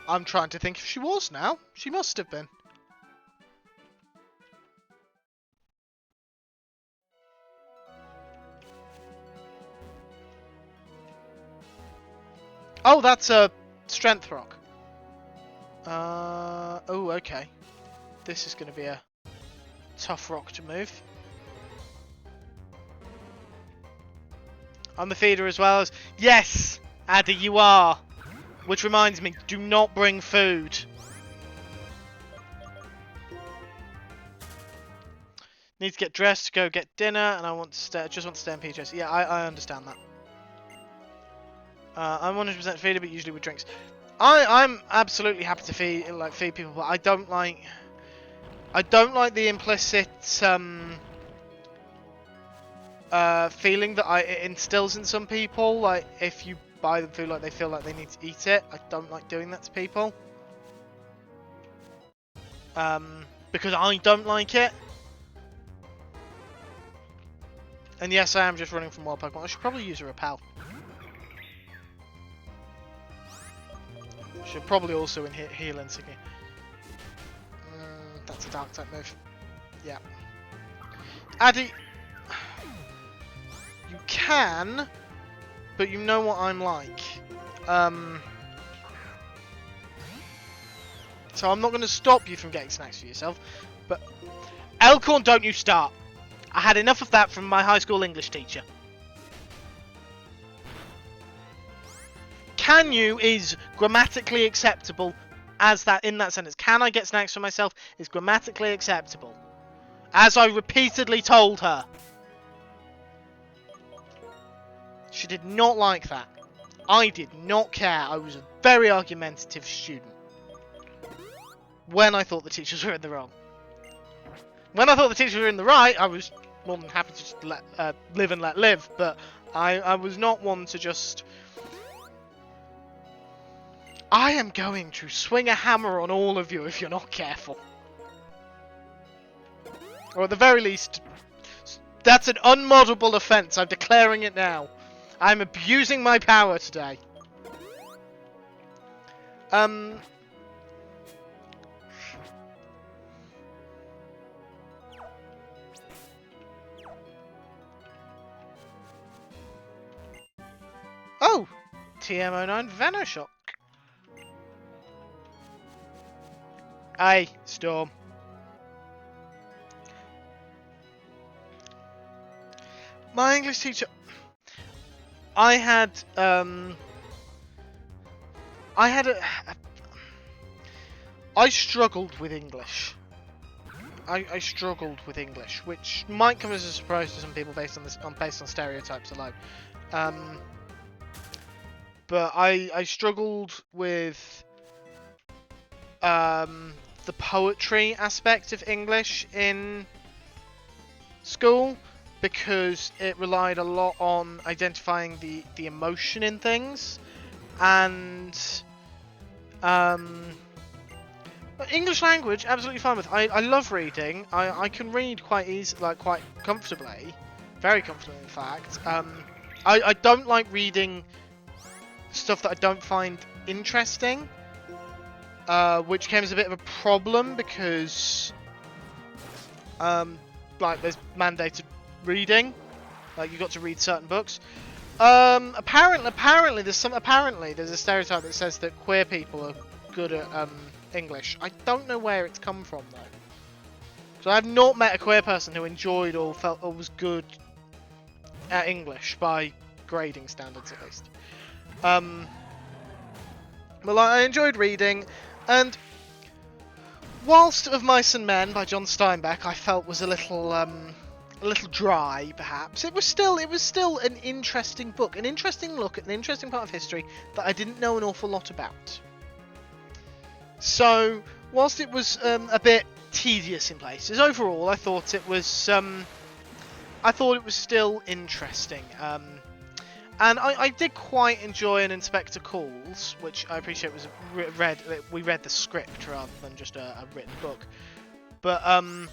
I'm trying to think if she was now. She must have been. Oh, that's a strength rock. Oh, okay. This is going to be a tough rock to move. I'm the feeder as well as... Yes! Addy, you are! Which reminds me, do not bring food. Need to get dressed to go get dinner, and I want to stay, just want to stay in PJs. Yeah, I understand that. I'm 100% feeder, but usually with drinks. I'm absolutely happy to feed people, but I don't like the implicit feeling that it instills in some people. Like if you buy them food, like they feel like they need to eat it. I don't like doing that to people. Because I don't like it. And yes, I am just running from wild Pokemon. I should probably use a repel. Should probably also heal insignia. That's a dark type move. Yeah. Addy, you can, but you know what I'm like. So I'm not going to stop you from getting snacks for yourself. But Elkhorn, don't you start. I had enough of that from my high school English teacher. Can you is grammatically acceptable as that in that sentence. Can I get snacks for myself is grammatically acceptable. As I repeatedly told her. She did not like that. I did not care. I was a very argumentative student. When I thought the teachers were in the wrong. When I thought the teachers were in the right, I was more than happy to just live and let live. But I was not one to just... I am going to swing a hammer on all of you if you're not careful. Or at the very least, that's an unmoddable offence. I'm declaring it now. I'm abusing my power today. Oh! TM09 Venoshock. Aye, Storm. My English teacher... I had I struggled with English. I struggled with English, which might come as a surprise to some people based on stereotypes alone. But I struggled with the poetry aspect of English in school, because it relied a lot on identifying the emotion in things, and English language absolutely fine with. I love reading. I can read quite easily, like quite comfortably, very comfortably in fact. I don't like reading stuff that I don't find interesting, which came as a bit of a problem because like there's mandated reading, like you got to read certain books. Apparently there's a stereotype that says that queer people are good at English. I don't know where it's come from though. So I've not met a queer person who enjoyed or felt or was good at English by grading standards at least. Well, I enjoyed reading, and whilst Of Mice and Men by John Steinbeck I felt was a little dry, perhaps, it was still an interesting book, an interesting look at an interesting part of history that I didn't know an awful lot about. So, whilst it was a bit tedious in places, overall I thought it was still interesting. And I did quite enjoy an Inspector Calls, which I appreciate was we read the script rather than just a written book. But I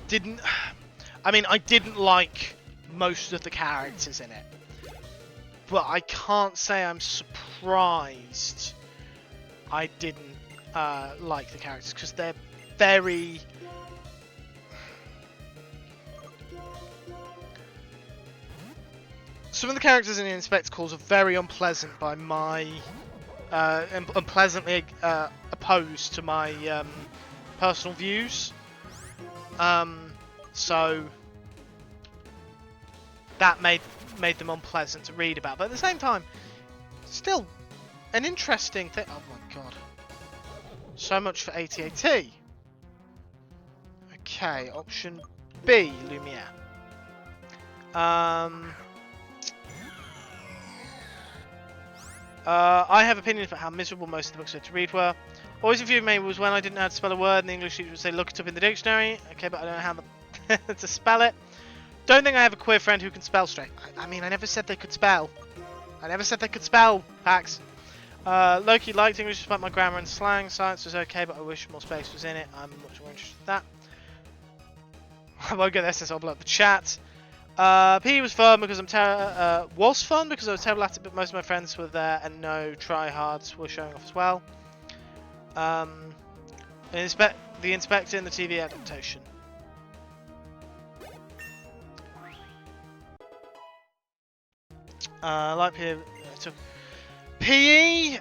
didn't like most of the characters in it, but I can't say I'm surprised I didn't like the characters, because they're very... Some of the characters in the Inspector Calls are very unpleasant by my... unpleasantly opposed to my personal views. So that made them unpleasant to read about. But at the same time, still an interesting thing. Oh my god. So much for AT-AT. Okay, option B, Lumiere. I have opinions about how miserable most of the books I had to read were. Always a view of me was when I didn't know how to spell a word and the English teacher would say look it up in the dictionary. Okay, but I don't know how to spell it. Don't think I have a queer friend who can spell straight. I mean, I never said they could spell. I never said they could spell, Pax. Loki liked English despite my grammar and slang. Science was okay, but I wish more space was in it. I'm much more interested in that. I won't go there since I'll blow up the chat. PE was fun because I was terrible at it, but most of my friends were there and no tryhards were showing off as well. The Inspector in the TV adaptation. Like PE, took PE.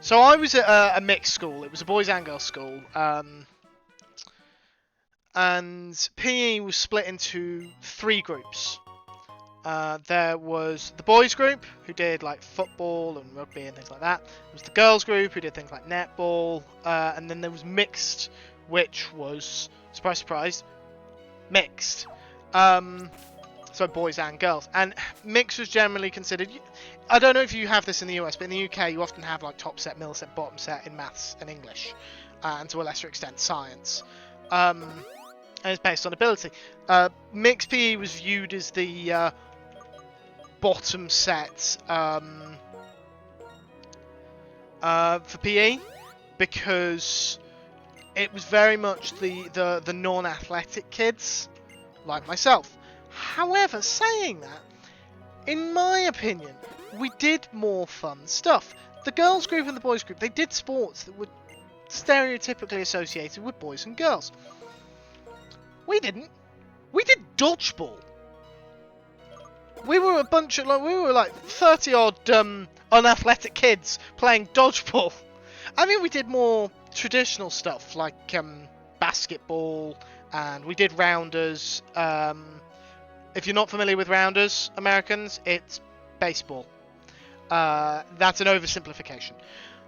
So I was at a mixed school. It was a boys and girls school. And PE was split into 3 groups. There was the boys group, who did like football and rugby and things like that. There was the girls group, who did things like netball. And then there was mixed, which was, surprise, surprise, mixed. So boys and girls. And mixed was generally considered... I don't know if you have this in the US, but in the UK you often have like top set, middle set, bottom set in maths and English. And to a lesser extent science. And it's based on ability. Mixed PE was viewed as the bottom set for PE, because it was very much the non-athletic kids, like myself. However, saying that, in my opinion, we did more fun stuff. The girls group and the boys group, they did sports that were stereotypically associated with boys and girls. We didn't. We did dodgeball. We were a bunch of like 30 odd unathletic kids playing dodgeball. I mean, we did more traditional stuff like basketball, and we did rounders. If you're not familiar with rounders, Americans, it's baseball. That's an oversimplification.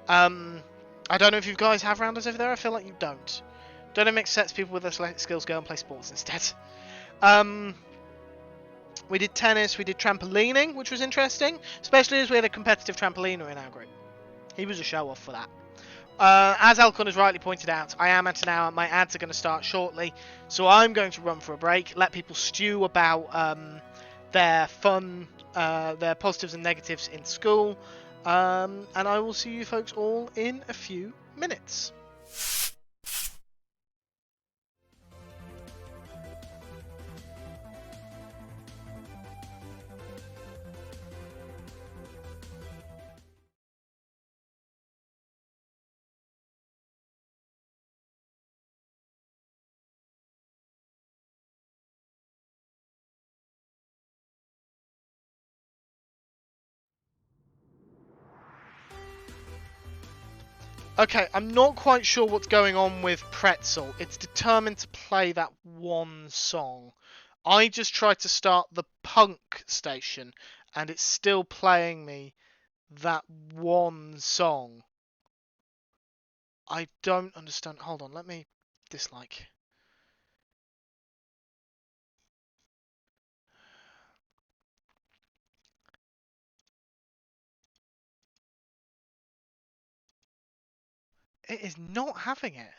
I don't know if you guys have rounders over there. I feel like you don't. Don't it make sense people with athletic skills go and play sports instead? We did tennis, we did trampolining, which was interesting, especially as we had a competitive trampoliner in our group. He was a show-off for that. As Alcon has rightly pointed out, I am at an hour, my ads are going to start shortly, so I'm going to run for a break, let people stew about their fun, their positives and negatives in school, and I will see you folks all in a few minutes. Okay, I'm not quite sure what's going on with Pretzel. It's determined to play that one song. I just tried to start the punk station, and it's still playing me that one song. I don't understand. Hold on, let me dislike. It is not having it.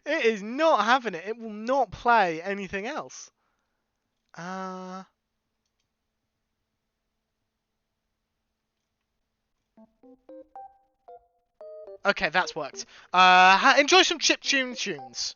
It is not having it. It will not play anything else. Okay, that's worked. Enjoy some chiptune tunes.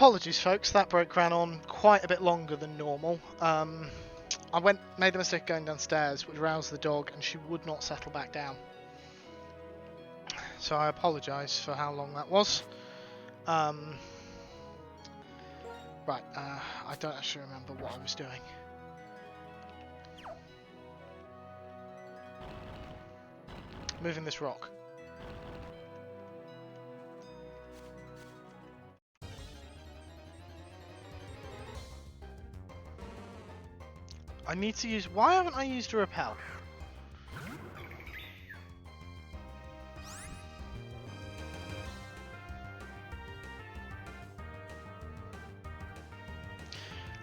Apologies, folks. That break ran on quite a bit longer than normal. I made the mistake of going downstairs, which roused the dog, and she would not settle back down. So I apologise for how long that was. Right, I don't actually remember what I was doing. Moving this rock. I need to use... Why haven't I used a repel?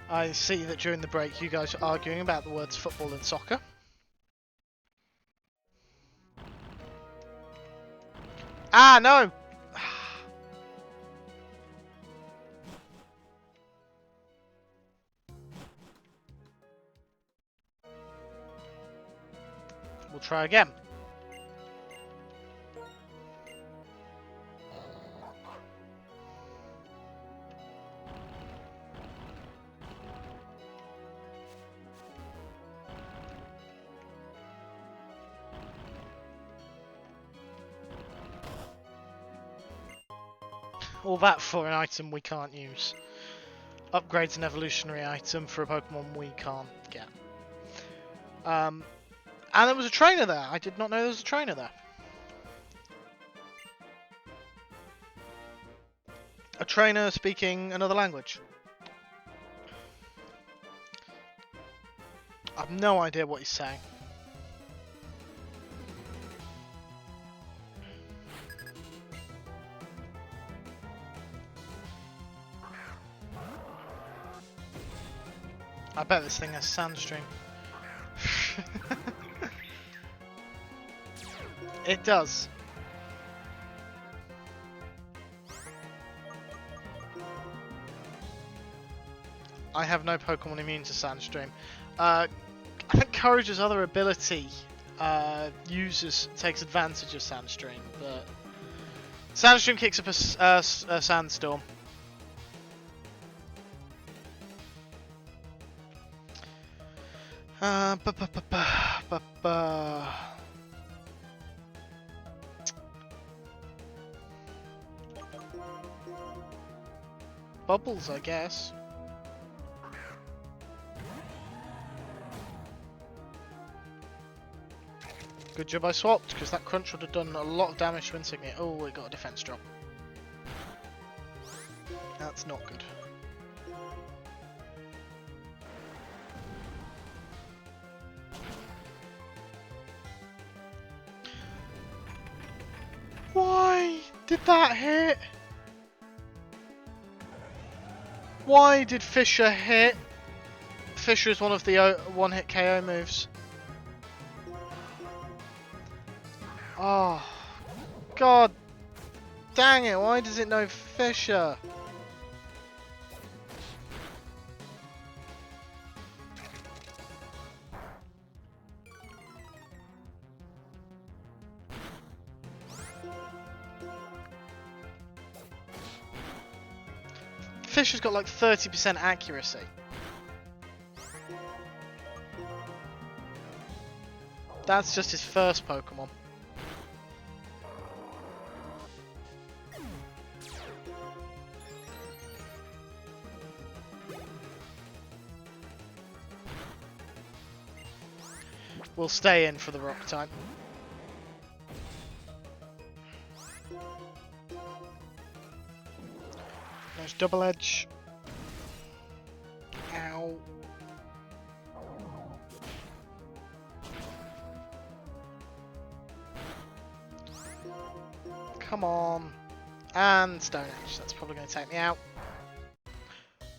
I see that during the break you guys are arguing about the words football and soccer. Ah, no! We'll try again. All that for an item we can't use. Upgrades an evolutionary item for a Pokemon we can't get. And there was a trainer there. I did not know there was a trainer there. A trainer speaking another language. I have no idea what he's saying. I bet this thing has Sandstream. It does. I have no Pokemon immune to Sandstream. I think Courage's other ability takes advantage of Sandstream, but Sandstream kicks up a Sandstorm. Bubbles, I guess. Good job I swapped, because that crunch would have done a lot of damage to Insignia. Oh, it got a defense drop. That's not good. Why did that hit? Why did Fisher hit? Fisher is one of the one-hit KO moves. Oh, God dang it, why does it know Fisher? Fisher's got like 30% accuracy. That's just his first Pokemon. We'll stay in for the rock type. There's double edge. Ow. Come on. And Stone Edge. That's probably going to take me out.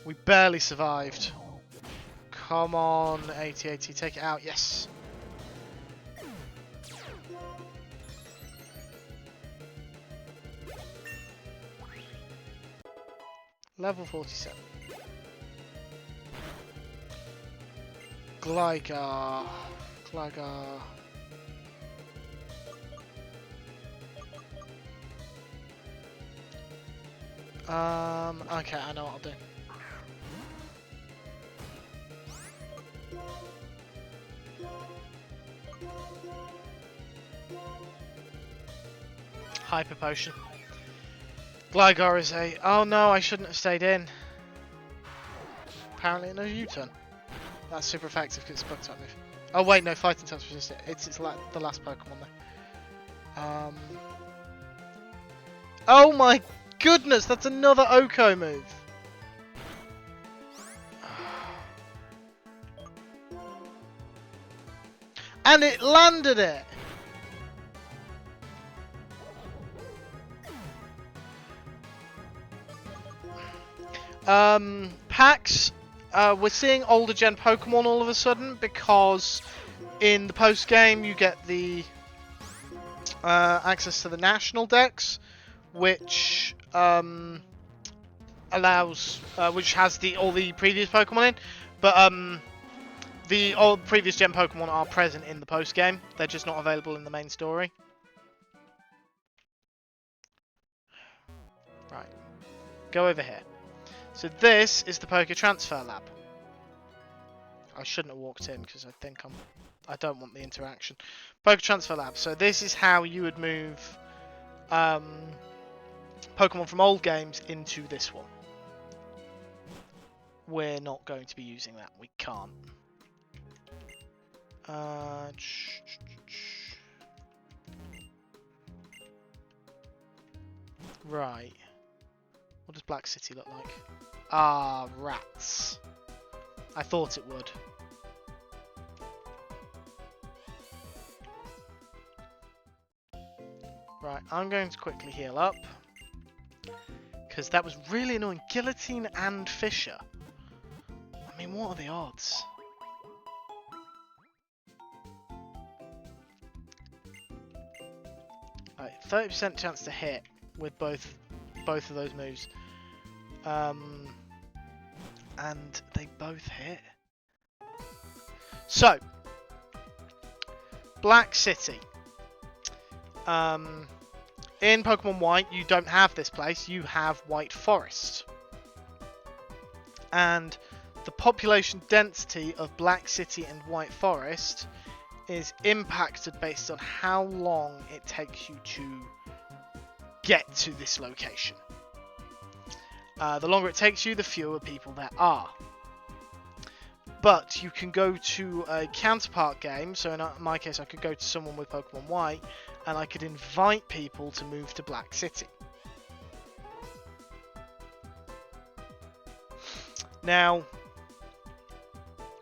We barely survived. Come on, 80-80. Take it out. Yes. Level 47. Gligar. Gligar. Okay, I know what I'll do. Hyper Potion. Gligar is a... Oh no, I shouldn't have stayed in. Apparently it knows U-turn. That's super effective because it's bug type move. Oh wait, no, fighting types resist it. It's the last Pokemon though. Oh my goodness, that's another Oko move. And it landed it. Packs. We're seeing older gen Pokemon all of a sudden because in the post game you get the access to the national dex, which allows, which has all the previous Pokemon in, but the old previous gen Pokemon are present in the post game. They're just not available in the main story. Right, go over here. So this is the Poké Transfer Lab. I shouldn't have walked in because I don't want the interaction. Poké Transfer Lab. So this is how you would move Pokemon from old games into this one. We're not going to be using that. We can't. Right. What does Black City look like? Ah, rats. I thought it would. Right, I'm going to quickly heal up. Because that was really annoying. Guillotine and Fisher. I mean, what are the odds? Right, 30% chance to hit with both of those moves. And they both hit. So, Black City. In Pokemon White, you don't have this place. You have White Forest. And the population density of Black City and White Forest is impacted based on how long it takes you to get to this location. The longer it takes you, the fewer people there are. But you can go to a counterpart game, so in my case I could go to someone with Pokemon White, and I could invite people to move to Black City. Now,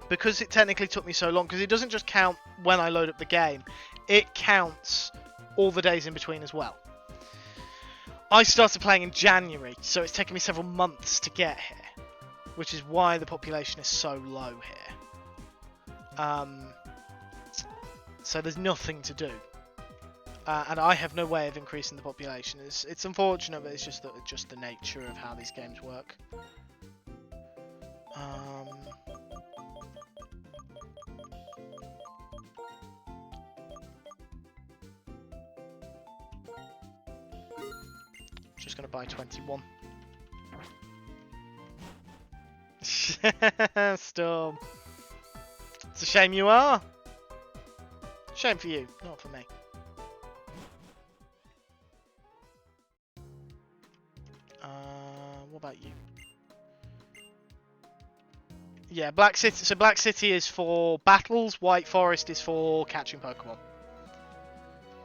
because it technically took me so long, because it doesn't just count when I load up the game, it counts all the days in between as well. I started playing in January, so it's taken me several months to get here, which is why the population is so low here. So there's nothing to do, and I have no way of increasing the population. It's unfortunate, but it's just the nature of how these games work. Just gonna buy 21. Storm. It's a shame you are. Shame for you, not for me. What about you? Yeah, Black City. So Black City is for battles. White Forest is for catching Pokemon.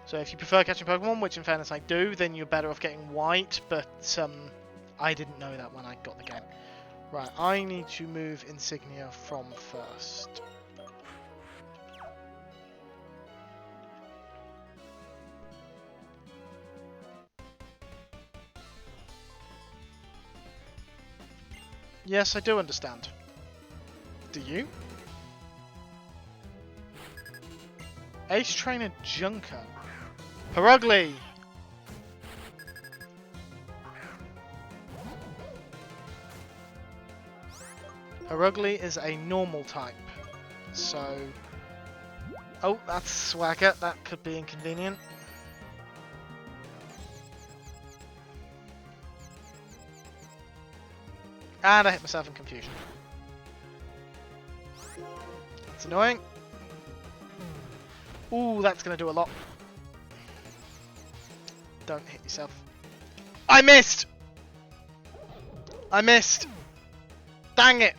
So if you prefer catching Pokemon, which in fairness I do, then you're better off getting White. But I didn't know that when I got the game. Right, I need to move Insignia from first. Yes, I do understand. Do you? Ace Trainer Junker. Perugly! Perugly is a normal type. So... Oh, that's Swagger. That could be inconvenient. And I hit myself in confusion. That's annoying. Ooh, that's going to do a lot. Don't hit yourself. I missed! I missed! Dang it!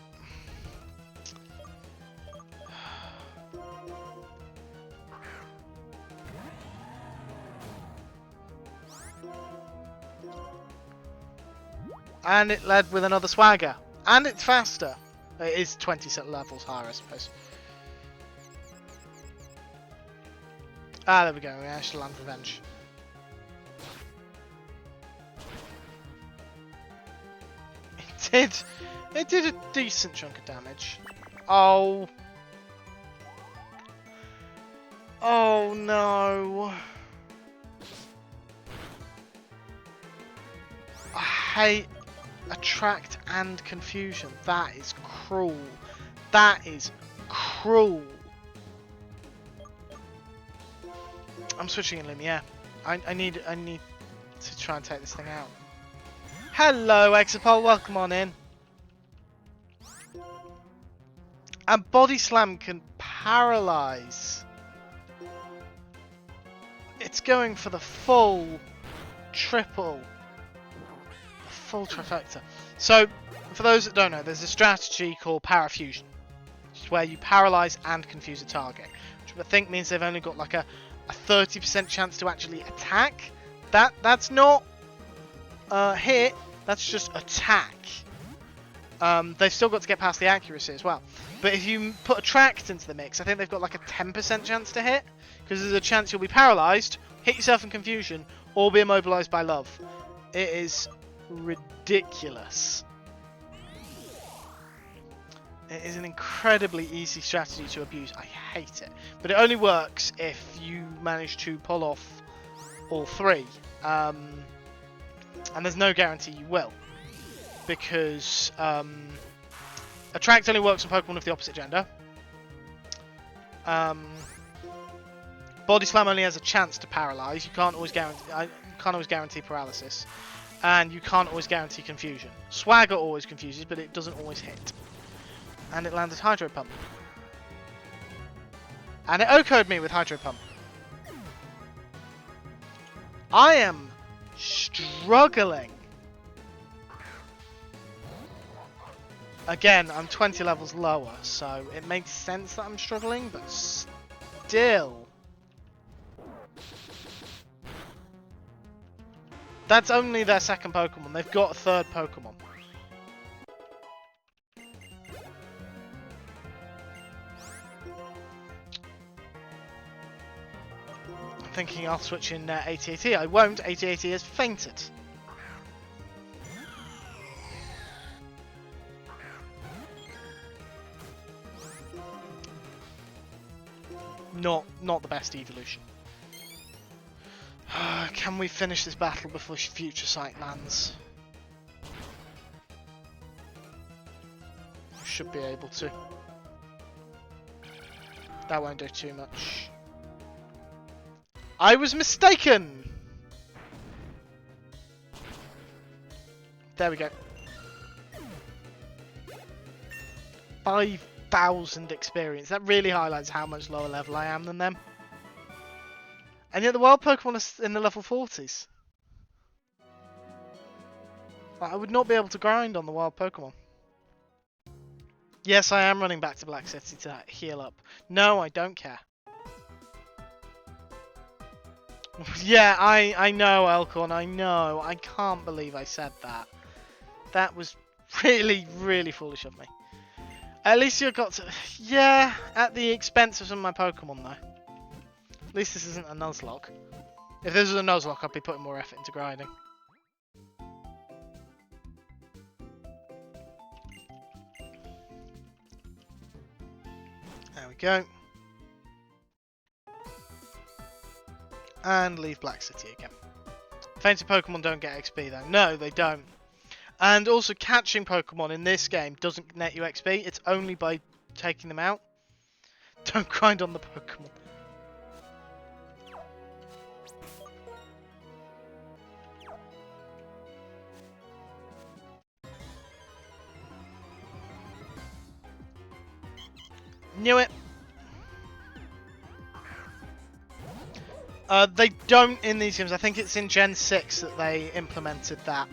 And it led with another swagger. And it's faster. It is 20 levels higher, I suppose. Ah, there we go. We actually land revenge. It did a decent chunk of damage. Oh. Oh no. I hate attract and confusion. That is cruel. That is cruel. I'm switching in Lumiere. I need to try and take this thing out. Hello, Exopol, welcome on in. And Body Slam can paralyze. It's going for the full triple. The full trifecta. So, for those that don't know, there's a strategy called Parafusion. Which is where you paralyze and confuse a target. Which I think means they've only got like a 30% chance to actually attack. That's not hit, that's just attack. They've still got to get past the accuracy as well. But if you put attract into the mix, I think they've got like a 10% chance to hit. Because there's a chance you'll be paralysed, hit yourself in confusion, or be immobilised by love. It is ridiculous. It is an incredibly easy strategy to abuse. I hate it. But it only works if you manage to pull off all three. And there's no guarantee you will. Because attract only works on Pokemon of the opposite gender. Body Slam only has a chance to paralyze. You can't always guarantee paralysis, and you can't always guarantee confusion. Swagger always confuses, but it doesn't always hit. And it landed Hydro Pump, and it OHKO'd me with Hydro Pump. I am struggling. Again, I'm 20 levels lower, so it makes sense that I'm struggling, but still. That's only their second Pokemon. They've got a third Pokemon. I'm thinking I'll switch in AT-AT. I won't. AT-AT has fainted. Not the best evolution. Can we finish this battle before Future Sight lands? Should be able to. That won't do too much. I was mistaken! There we go. 5,000 experience. That really highlights how much lower level I am than them. And yet the wild Pokemon are in the level 40s. I would not be able to grind on the wild Pokemon. Yes, I am running back to Black City to heal up. No, I don't care. Yeah, I know, Elkhorn, I know. I can't believe I said that. That was really, really foolish of me. At least you got to... Yeah, at the expense of some of my Pokemon, though. At least this isn't a Nuzlocke. If this was a Nuzlocke, I'd be putting more effort into grinding. There we go. And leave Black City again. Fainted Pokemon don't get XP though. No, they don't. And also catching Pokemon in this game doesn't net you XP. It's only by taking them out. Don't grind on the Pokemon. Knew it. They don't in these games. I think it's in Gen 6 that they implemented that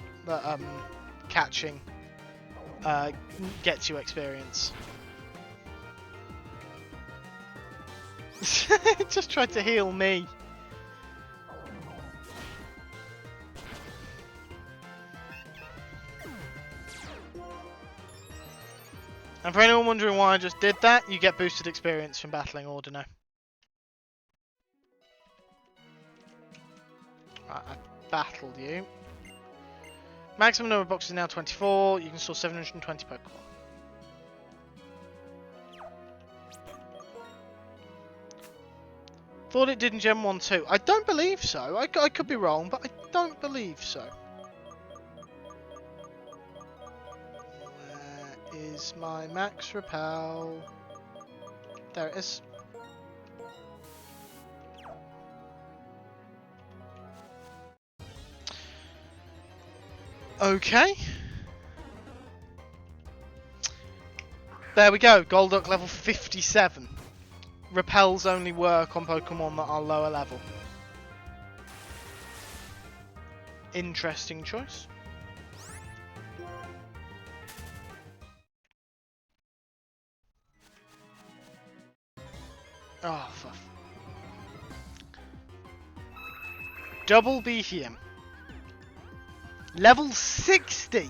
catching gets you experience. Just tried to heal me. And for anyone wondering why I just did that, you get boosted experience from battling Ordino. Right, I battled you. Maximum number of boxes is now 24. You can store 720 Pokemon. Thought it did in Gen 1 too. I don't believe so. I could be wrong, but I don't believe so. Where is my Max Repel? There it is. Okay. There we go. Golduck level 57. Repels only work on Pokemon that are lower level. Interesting choice. Oh, fuck. Double BTM. Level 60!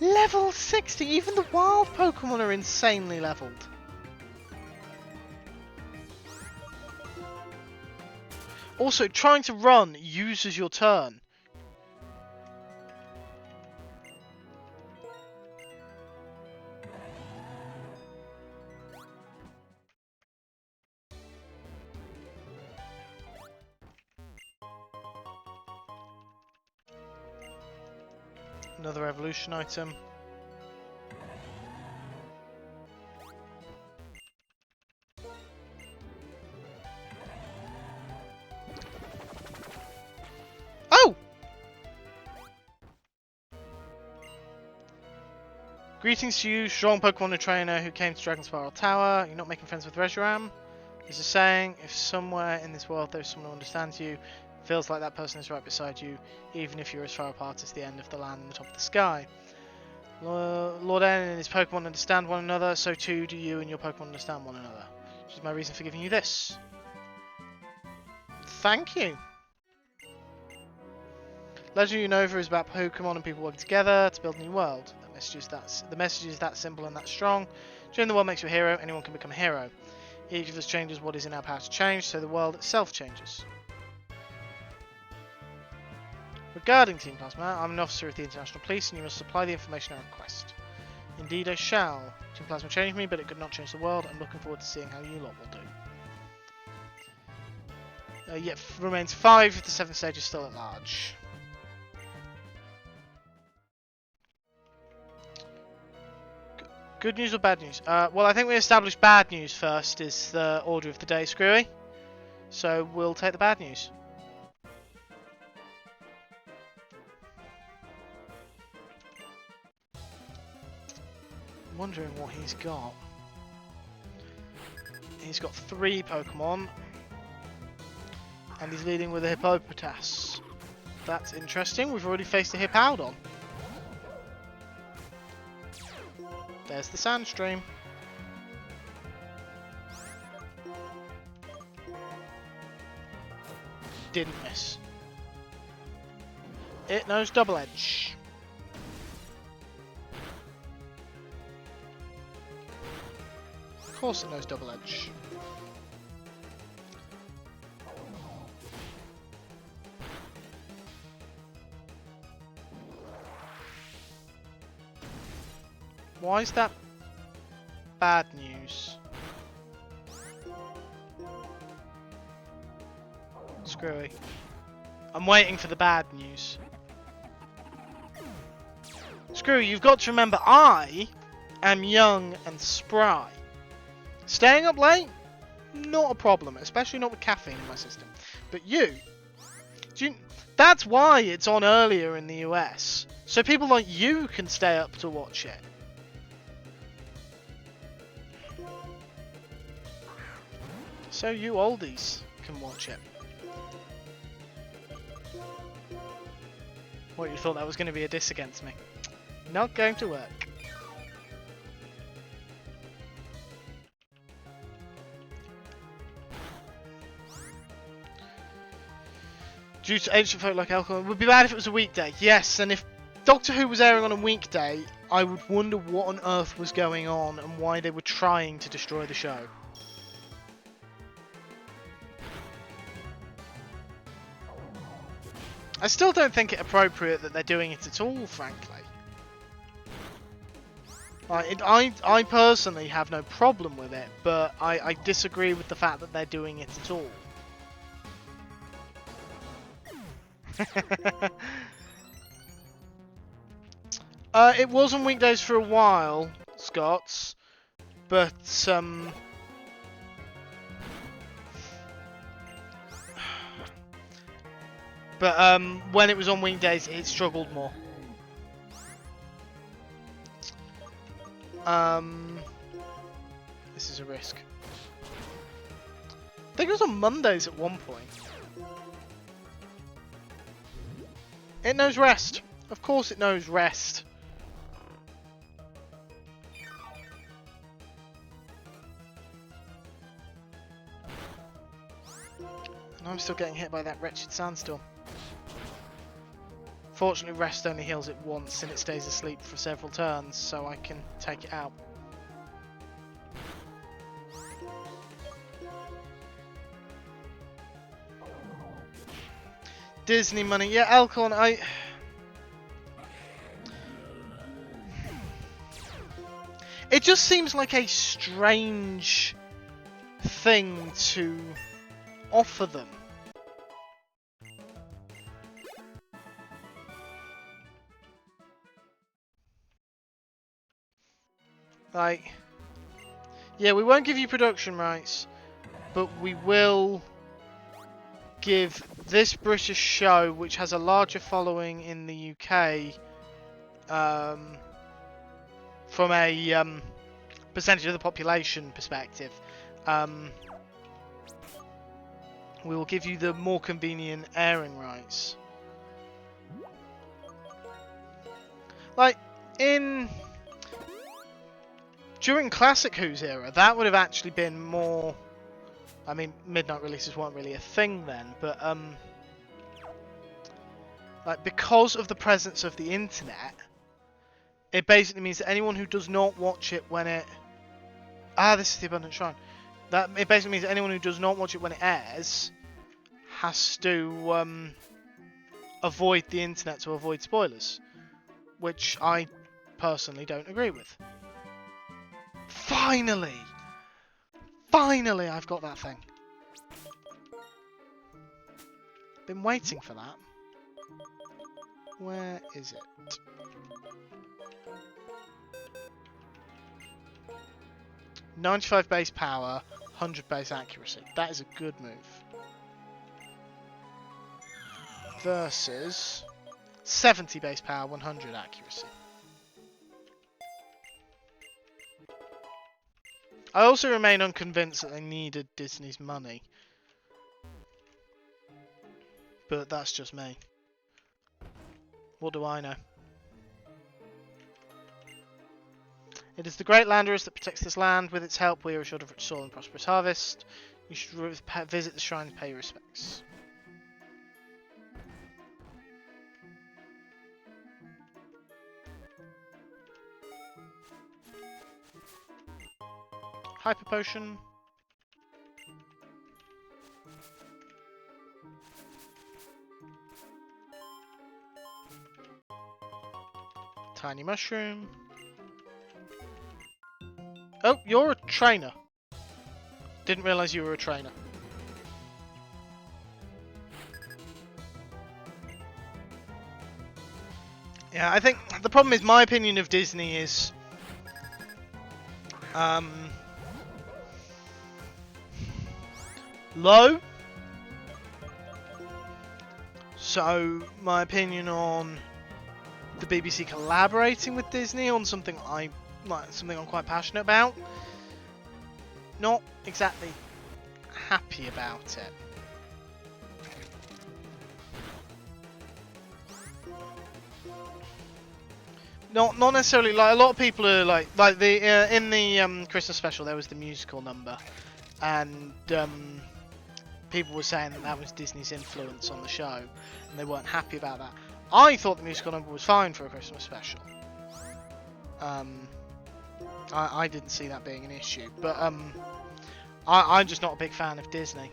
Level 60! Even the wild Pokemon are insanely leveled. Also, trying to run uses your turn. Another evolution item. Oh! Greetings to you, strong Pokemon trainer who came to Dragon Spiral Tower. You're not making friends with Reshiram. There's a saying, if somewhere in this world there's someone who understands you, feels like that person is right beside you, even if you're as far apart as the end of the land and the top of the sky. Lord N and his Pokemon understand one another, so too do you and your Pokemon understand one another. Which is my reason for giving you this. Thank you. Legend of Unova is about Pokemon and people working together to build a new world. The message is that simple and that strong. Joining the world makes you a hero, anyone can become a hero. Each of us changes what is in our power to change, so the world itself changes. Regarding Team Plasma, I'm an officer of the International Police and you must supply the information I request. Indeed I shall. Team Plasma changed me, but it could not change the world. I'm looking forward to seeing how you lot will do. Yet remains 5 if the 7th stage is still at large. Good news or bad news? Well, I think we established bad news first is the order of the day, Screwy. So we'll take the bad news. I'm wondering what he's got. He's got 3 Pokemon. And he's leading with a Hippopotas. That's interesting. We've already faced a Hippowdon. There's the Sandstream. Didn't miss. It knows Double Edge. Of course it knows Double Edge. Why is that bad news? Screwy. I'm waiting for the bad news. Screwy, you've got to remember I am young and spry. Staying up late? Not a problem, especially not with caffeine in my system. But that's why it's on earlier in the US. So people like you can stay up to watch it. So you oldies can watch it. What, you thought that was going to be a diss against me? Not going to work. Due to ancient folk like alcohol, it would be bad if it was a weekday. Yes, and if Doctor Who was airing on a weekday, I would wonder what on earth was going on and why they were trying to destroy the show. I still don't think it appropriate that they're doing it at all, frankly. I personally have no problem with it, but I disagree with the fact that they're doing it at all. It was on weekdays for a while, Scots, but when it was on weekdays, it struggled more. This is a risk. I think it was on Mondays at one point. It knows rest. Of course it knows rest. And I'm still getting hit by that wretched sandstorm. Fortunately, rest only heals it once and it stays asleep for several turns, so I can take it out. Disney money. Yeah, Alcorn, It just seems like a strange thing to offer them. Like, yeah, we won't give you production rights, but we will give this British show, which has a larger following in the UK, from a percentage of the population perspective, we will give you the more convenient airing rights. Like, during Classic Who's era, that would have actually been more... I mean, midnight releases weren't really a thing then, but like, because of the presence of the internet, it basically means that anyone who does not watch it when it... this is the Abundant Shrine. It basically means that anyone who does not watch it when it airs has to avoid the internet to avoid spoilers, which I personally don't agree with. Finally! Finally, I've got that thing. Been waiting for that. Where is it? $95 base power, 100 base accuracy. That is a good move. Versus 70 base power, 100 accuracy. I also remain unconvinced that they needed Disney's money. But that's just me. What do I know? It is the great Landerers that protects this land. With its help, we are assured of rich soil and prosperous harvest. You should visit the shrine and pay your respects. Hyper potion. Tiny mushroom. Oh, you're a trainer. Didn't realise you were a trainer. Yeah, I think the problem is my opinion of Disney is low. So my opinion on the BBC collaborating with Disney on something I'm quite passionate about, not exactly happy about it. Not necessarily. Like a lot of people are like the in the Christmas special there was the musical number, and people were saying that was Disney's influence on the show, and they weren't happy about that. I thought the musical number was fine for a Christmas special. I didn't see that being an issue, but I'm just not a big fan of Disney.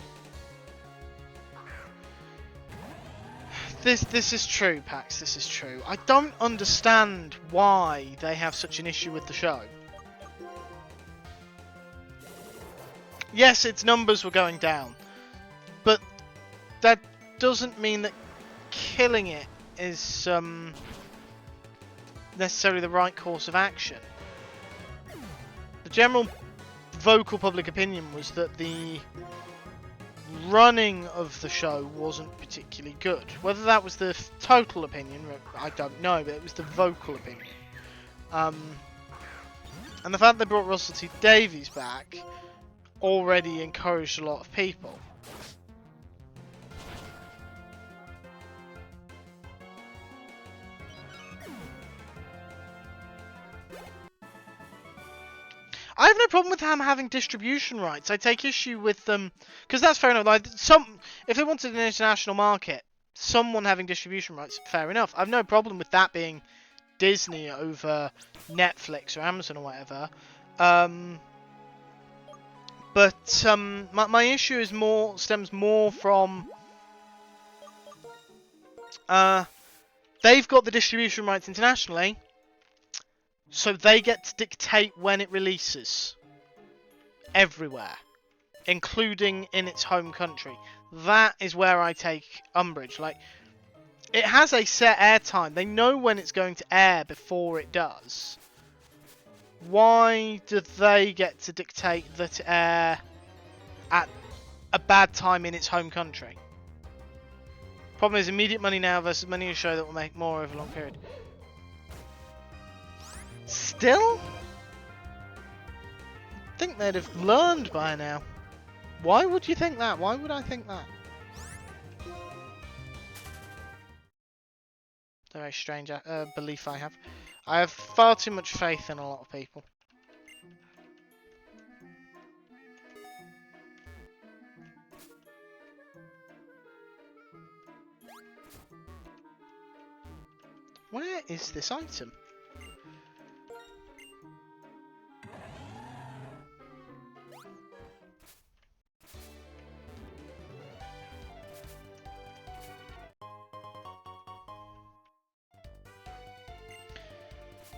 This is true, Pax. This is true. I don't understand why they have such an issue with the show. Yes, its numbers were going down, but that doesn't mean that killing it is necessarily the right course of action. The general vocal public opinion was that the running of the show wasn't particularly good. Whether that was the total opinion, I don't know, but it was the vocal opinion. And the fact they brought Russell T Davies back already encouraged a lot of people. I have no problem with them having distribution rights. I take issue with them because that's fair enough. Like if they wanted an international market, someone having distribution rights, fair enough. I've no problem with that being Disney over Netflix or Amazon or whatever. But my issue is stems more from they've got the distribution rights internationally. So they get to dictate when it releases everywhere, including in its home country. That is where I take umbrage. Like, it has a set air time. They know when it's going to air before it does. Why do they get to dictate that it air at a bad time in its home country? Problem is immediate money now versus money in a show that will make more over a long period. Still? I think they'd have learned by now. Why would you think that? Why would I think that? It's a very strange belief I have. I have far too much faith in a lot of people. Where is this item?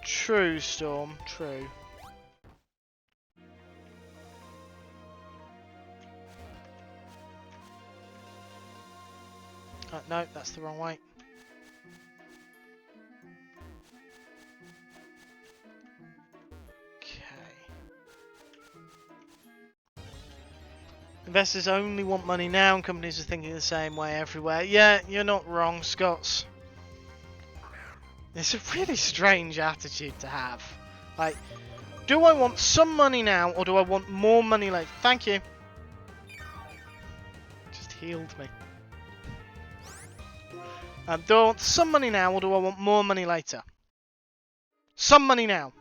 True, Storm, true. No, that's the wrong way. Okay. Investors only want money now, and companies are thinking the same way everywhere. Yeah, you're not wrong, Scots. It's a really strange attitude to have. Like, do I want some money now, or do I want more money later? Thank you. Just healed me. Do I want some money now, or do I want more money later? Some money now.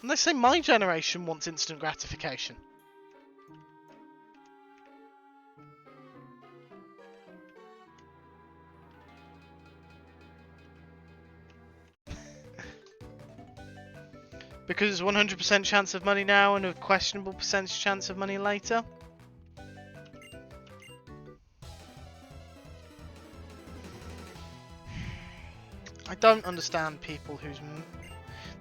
And they say my generation wants instant gratification. Because it's 100% chance of money now and a questionable percentage chance of money later. I don't understand people who's...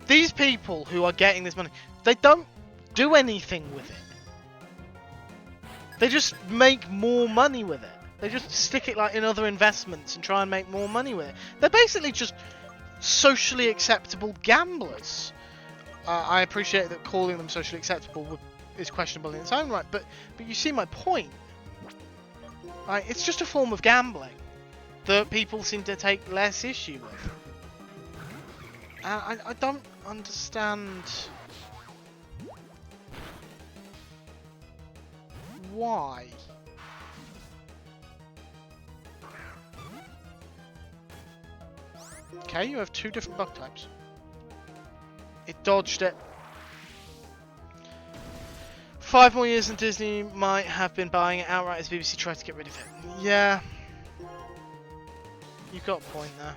These people who are getting this money, they don't do anything with it. They just make more money with it. They just stick it like in other investments and try and make more money with it. They're basically just socially acceptable gamblers. I appreciate that calling them socially acceptable is questionable in its own right, but you see my point. Right? It's just a form of gambling that people seem to take less issue with. I don't understand why. Okay, you have 2 different bug types. It dodged it. 5 more years and Disney might have been buying it outright as BBC tried to get rid of it. Yeah. You've got a point there.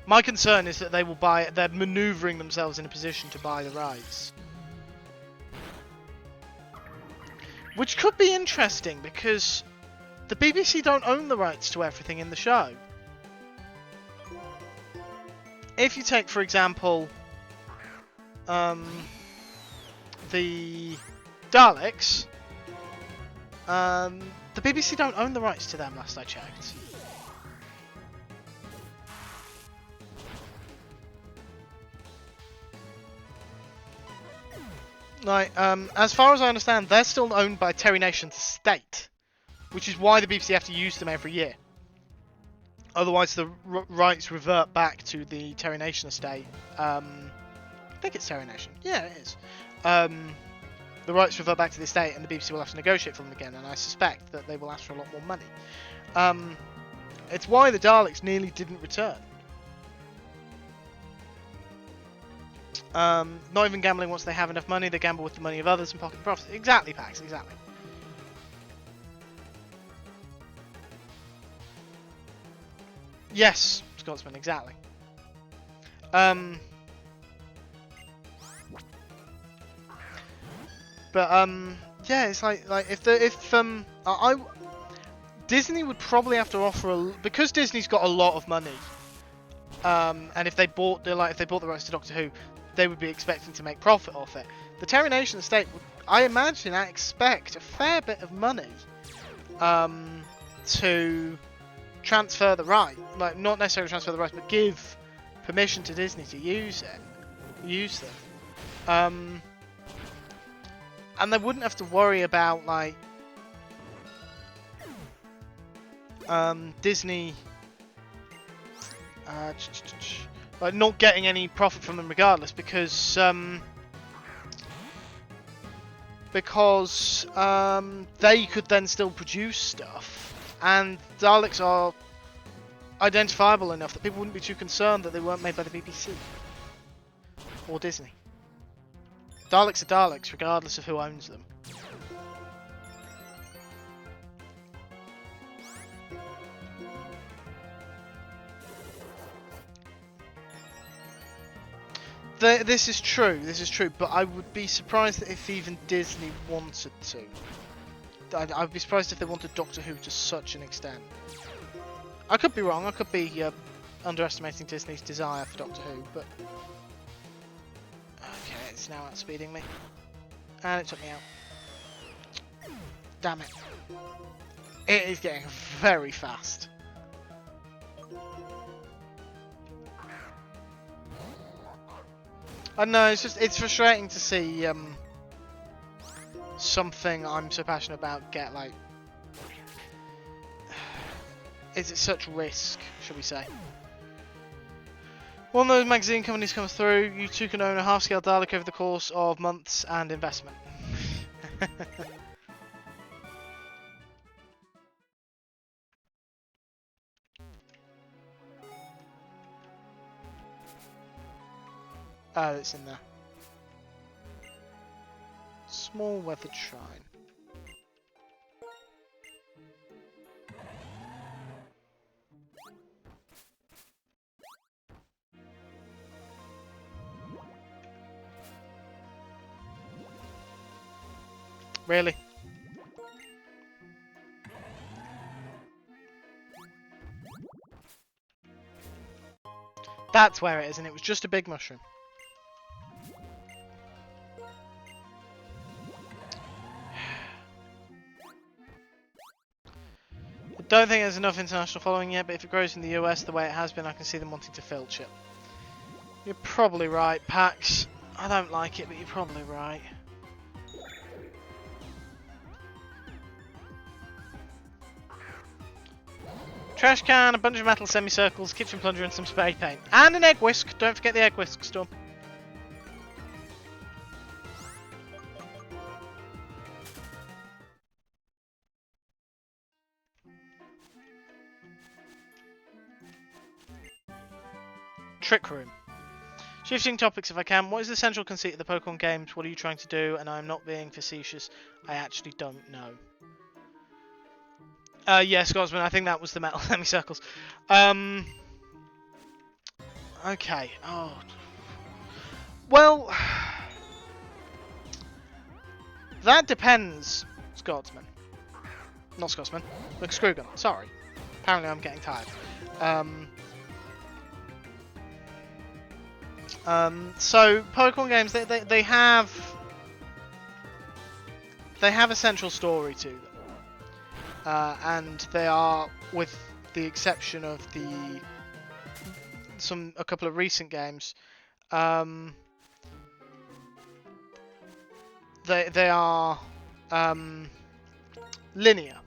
My concern is that they will buy it. They're manoeuvring themselves in a position to buy the rights. Which could be interesting because the BBC don't own the rights to everything in the show. If you take, for example, the Daleks, the BBC don't own the rights to them last I checked. Like, as far as I understand, they're still owned by Terry Nation's estate, which is why the BBC have to use them every year. Otherwise, the rights revert back to the Terry Nation estate. I think it's Terry Nation. Yeah, it is. The rights revert back to the estate, and the BBC will have to negotiate for them again. And I suspect that they will ask for a lot more money. It's why the Daleks nearly didn't return. Not even gambling once they have enough money, they gamble with the money of others and pocket the profits. Exactly, Pax, exactly. Yes, Scotsman, exactly. Yeah, it's like Disney would probably have to offer because Disney's got a lot of money. And if they bought the rights to Doctor Who, they would be expecting to make profit off it. The Terry Nation estate would, I expect a fair bit of money to transfer the right, like not necessarily transfer the rights, but give permission to Disney to use them. And they wouldn't have to worry about like Disney like not getting any profit from them regardless, because they could then still produce stuff, and Daleks are identifiable enough that people wouldn't be too concerned that they weren't made by the BBC or Disney. Daleks are Daleks regardless of who owns them. This is true, but I would be surprised if even Disney wanted to. I'd be surprised if they wanted Doctor Who to such an extent. I could be wrong, I could be underestimating Disney's desire for Doctor Who, but... Okay, it's now outspeeding me. And it took me out. Damn it. It is getting very fast. I know, it's frustrating to see something I'm so passionate about get like... Is it such risk, should we say? One of those magazine companies comes through, you two can own a half-scale Dalek over the course of months and investment. Oh, it's in there. Small weathered shrine. Really? That's where it is, and it was just a big mushroom. I don't think there's enough international following yet, but if it grows in the US the way it has been, I can see them wanting to filch it. You're probably right, Pax. I don't like it, but you're probably right. Trash can, a bunch of metal semicircles, kitchen plunger and some spray paint. And an egg whisk! Don't forget the egg whisk, Storm. Trick Room. Shifting topics if I can. What is the central conceit of the Pokemon games? What are you trying to do? And I'm not being facetious. I actually don't know. Yeah, Scotsman. I think that was the metal semicircles. Okay. Oh. Well, that depends, Scotsman. Not Scotsman. McScrugan. Sorry. Apparently I'm getting tired. So Pokemon games, they have a central story to them, and they are, with the exception of a couple of recent games, they are linear.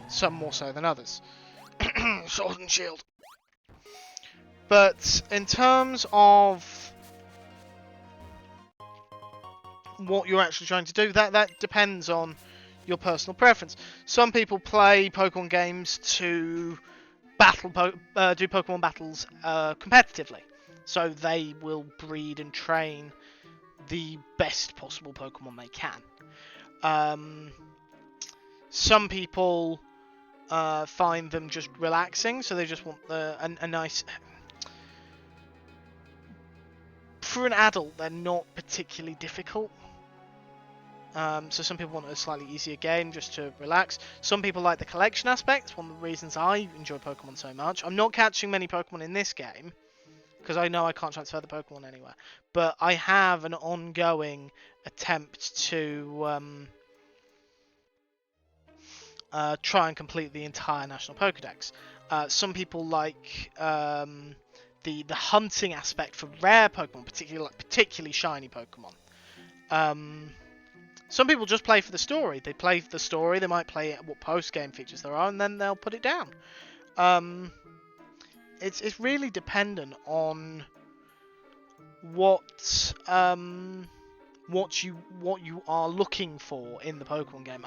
Some more so than others. Sword and Shield. But in terms of what you're actually trying to do, that depends on your personal preference. Some people play Pokemon games to do Pokemon battles competitively, so they will breed and train the best possible Pokemon they can. Some people find them just relaxing, so they just want a nice... For an adult, they're not particularly difficult. So some people want a slightly easier game just to relax. Some people like the collection aspect. One of the reasons I enjoy Pokemon so much. I'm not catching many Pokemon in this game, because I know I can't transfer the Pokemon anywhere. But I have an ongoing attempt to try and complete the entire National Pokédex. Some people like the hunting aspect for rare Pokemon, particularly shiny Pokemon. Some people just play for the story. They play for the story. They might play what post-game features there are, and then they'll put it down. It's really dependent on what you are looking for in the Pokemon game.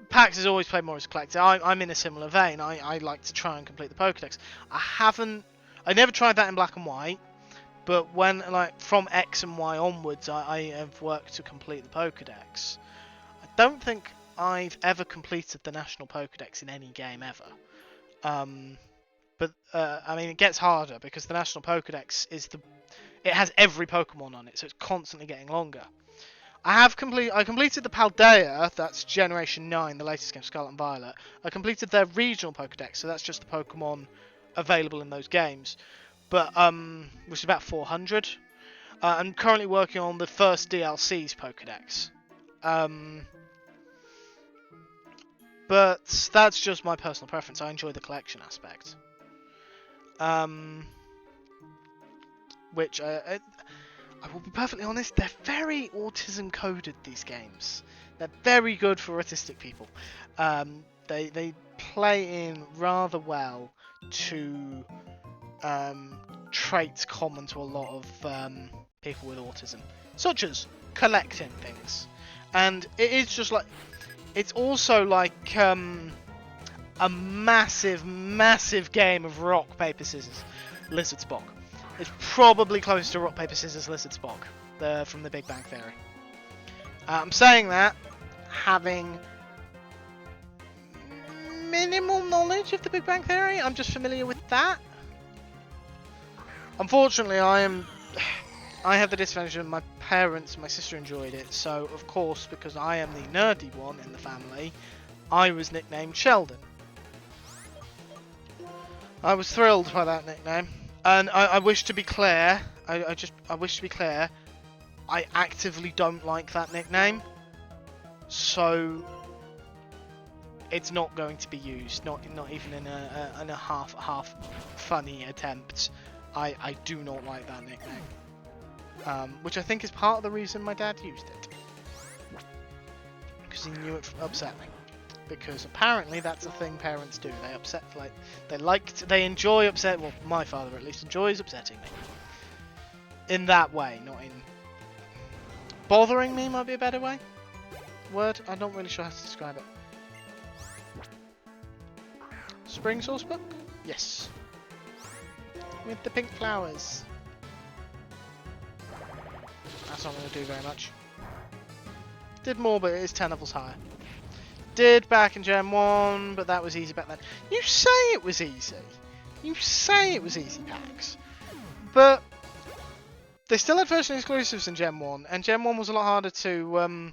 Pax has always played more as a collector. I'm in a similar vein. I like to try and complete the Pokédex. I never tried that in Black and White, but when, from X and Y onwards, I have worked to complete the Pokédex. I don't think I've ever completed the National Pokédex in any game ever. But I mean, it gets harder because the National Pokédex it has every Pokemon on it, so it's constantly getting longer. I completed the Paldea, that's Generation 9, the latest game, Scarlet and Violet. I completed their regional Pokédex, so that's just the Pokemon available in those games. But, which is about 400. I'm currently working on the first DLC's Pokédex. But that's just my personal preference. I enjoy the collection aspect. Which, I will be perfectly honest, they're very autism-coded, these games. They're very good for autistic people. They play in rather well to traits common to a lot of people with autism, such as collecting things. And it is just like... It's also like a massive game of rock, paper, scissors. Lizard Spock. It's probably close to rock, paper, scissors, Lizard Spock, from the Big Bang Theory. I'm saying that having minimal knowledge of the Big Bang Theory. I'm just familiar with that. Unfortunately, I have the disadvantage of my parents and my sister enjoyed it, so of course, because I am the nerdy one in the family, I was nicknamed Sheldon. I was thrilled by that nickname, and I wish to be clear. I wish to be clear. I actively don't like that nickname, so it's not going to be used. Not even in a half funny attempt. I do not like that nickname, which I think is part of the reason my dad used it, because he knew it upset me. Because apparently that's a thing parents do. They enjoy upset. Well, my father at least enjoys upsetting me. In that way, not in bothering me. Might be a better word. I'm not really sure how to describe it. Spring Source Book? Yes. with the pink flowers. That's not going to do very much. Did more, but it is 10 levels higher. Did back in Gen 1, but that was easy back then. You say it was easy. You say it was easy packs. But they still had version exclusives in Gen 1, and Gen 1 was a lot harder to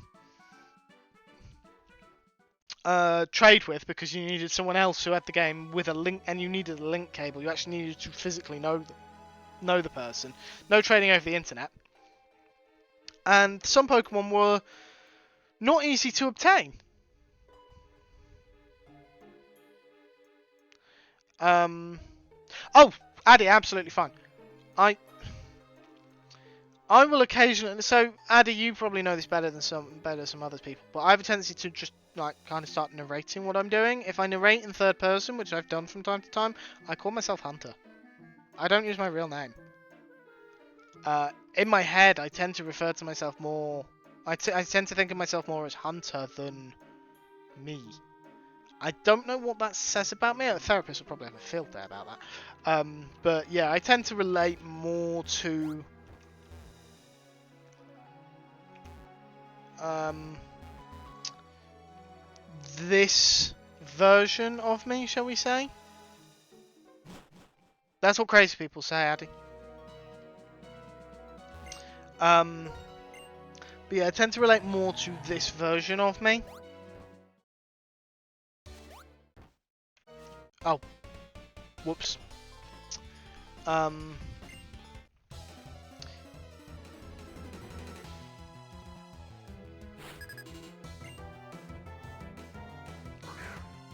trade with because you needed someone else who had the game with a link, and you needed a link cable. You actually needed to physically know the person. No trading over the internet. And some Pokemon were not easy to obtain. Oh, Addy, absolutely fine. I will occasionally. So, Addy, you probably know this better than some other people, but I have a tendency to just like kind of start narrating what I'm doing. If I narrate in third person, which I've done from time to time, I call myself Hunter. I don't use my real name. In my head, I tend to refer to myself more. I tend to think of myself more as Hunter than me. I don't know what that says about me. A therapist will probably have a field day about that. But yeah, I tend to relate more to this version of me, shall we say? That's what crazy people say, Addy. But yeah, I tend to relate more to this version of me. Oh. Whoops.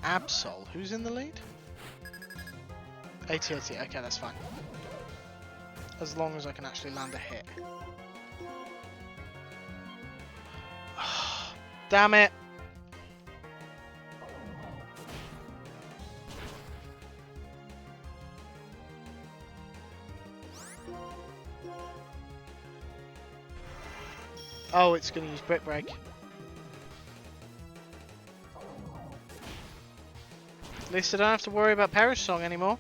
Absol, who's in the lead? AT-AT, okay, that's fine. As long as I can actually land a hit. Damn it! Oh, it's going to use Brick Break. At least I don't have to worry about Perish Song anymore.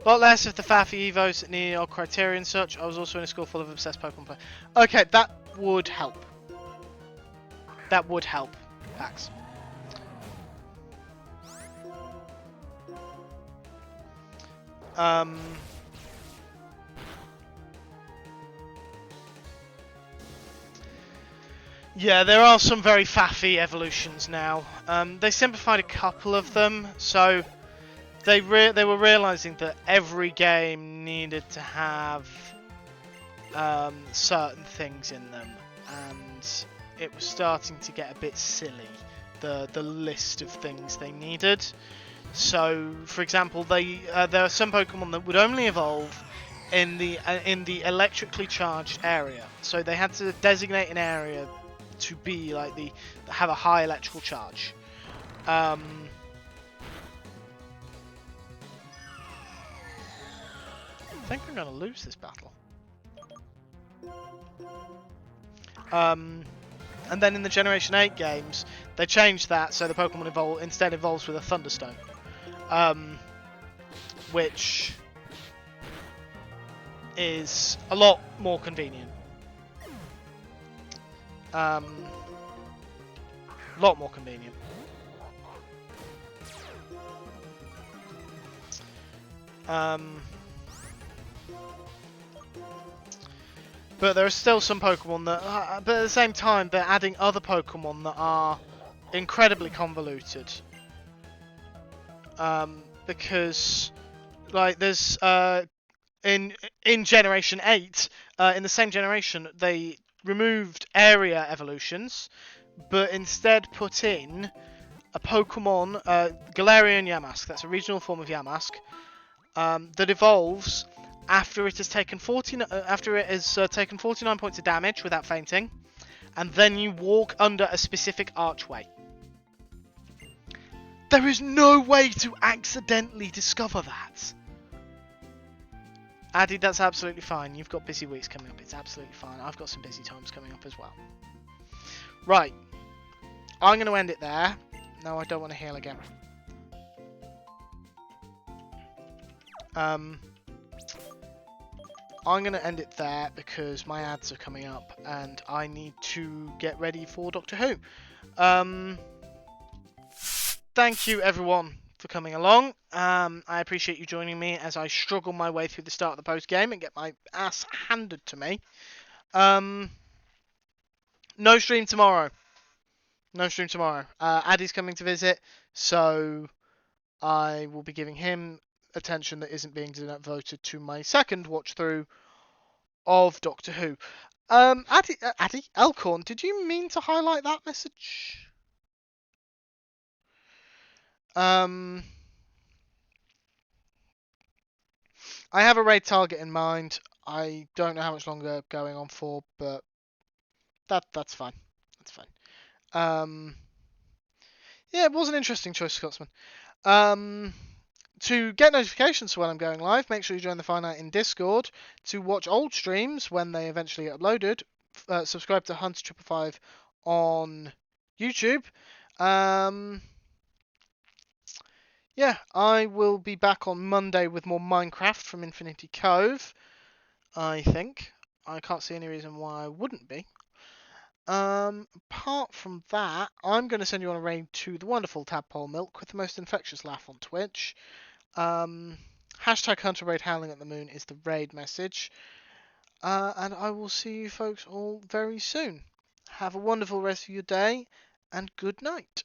A lot less of the Faffy Evos that need our criteria and such. I was also in a school full of obsessed Pokemon players. Okay, that would help. That would help, Pax. Yeah, there are some very faffy evolutions now. They simplified a couple of them, so they were realizing that every game needed to have certain things in them, and it was starting to get a bit silly, the list of things they needed. So, for example, there are some Pokemon that would only evolve in the electrically charged area. So they had to designate an area to be like have a high electrical charge. I think we're going to lose this battle. And then in the Generation 8 games, they changed that so the Pokemon instead evolves with a Thunderstone. Which is a lot more convenient. Lot more convenient. But there are still some Pokemon that, but at the same time, they're adding other Pokemon that are incredibly convoluted. Because, like, there's in Generation 8, in the same generation, they removed area evolutions, but instead put in a Pokemon, Galarian Yamask. That's a regional form of Yamask that evolves after it has taken 49 points of damage without fainting, and then you walk under a specific archway. There is no way to accidentally discover that. Addy, that's absolutely fine. You've got busy weeks coming up. It's absolutely fine. I've got some busy times coming up as well. Right. I'm going to end it there. No, I don't want to heal again. I'm going to end it there because my ads are coming up and I need to get ready for Doctor Who. Thank you everyone for coming along. I appreciate you joining me as I struggle my way through the start of the post game and get my ass handed to me. No stream tomorrow. No stream tomorrow. Addy's coming to visit, so I will be giving him attention that isn't being devoted to my second watch through of Doctor Who. Addy, Elcorn, did you mean to highlight that message? I have a raid target in mind. I don't know how much longer going on for, but that's fine. That's fine. Yeah, it was an interesting choice, Scotsman. To get notifications when I'm going live, make sure you join the Finite in Discord. To watch old streams when they eventually get uploaded, subscribe to Hunter555 on YouTube. Yeah, I will be back on Monday with more Minecraft from Infinity Cove, I think. I can't see any reason why I wouldn't be. Apart from that, I'm going to send you on a raid to the wonderful Tadpole Milk with the most infectious laugh on Twitch. Hashtag Hunter Raid Howling at the Moon is the raid message. And I will see you folks all very soon. Have a wonderful rest of your day, and good night.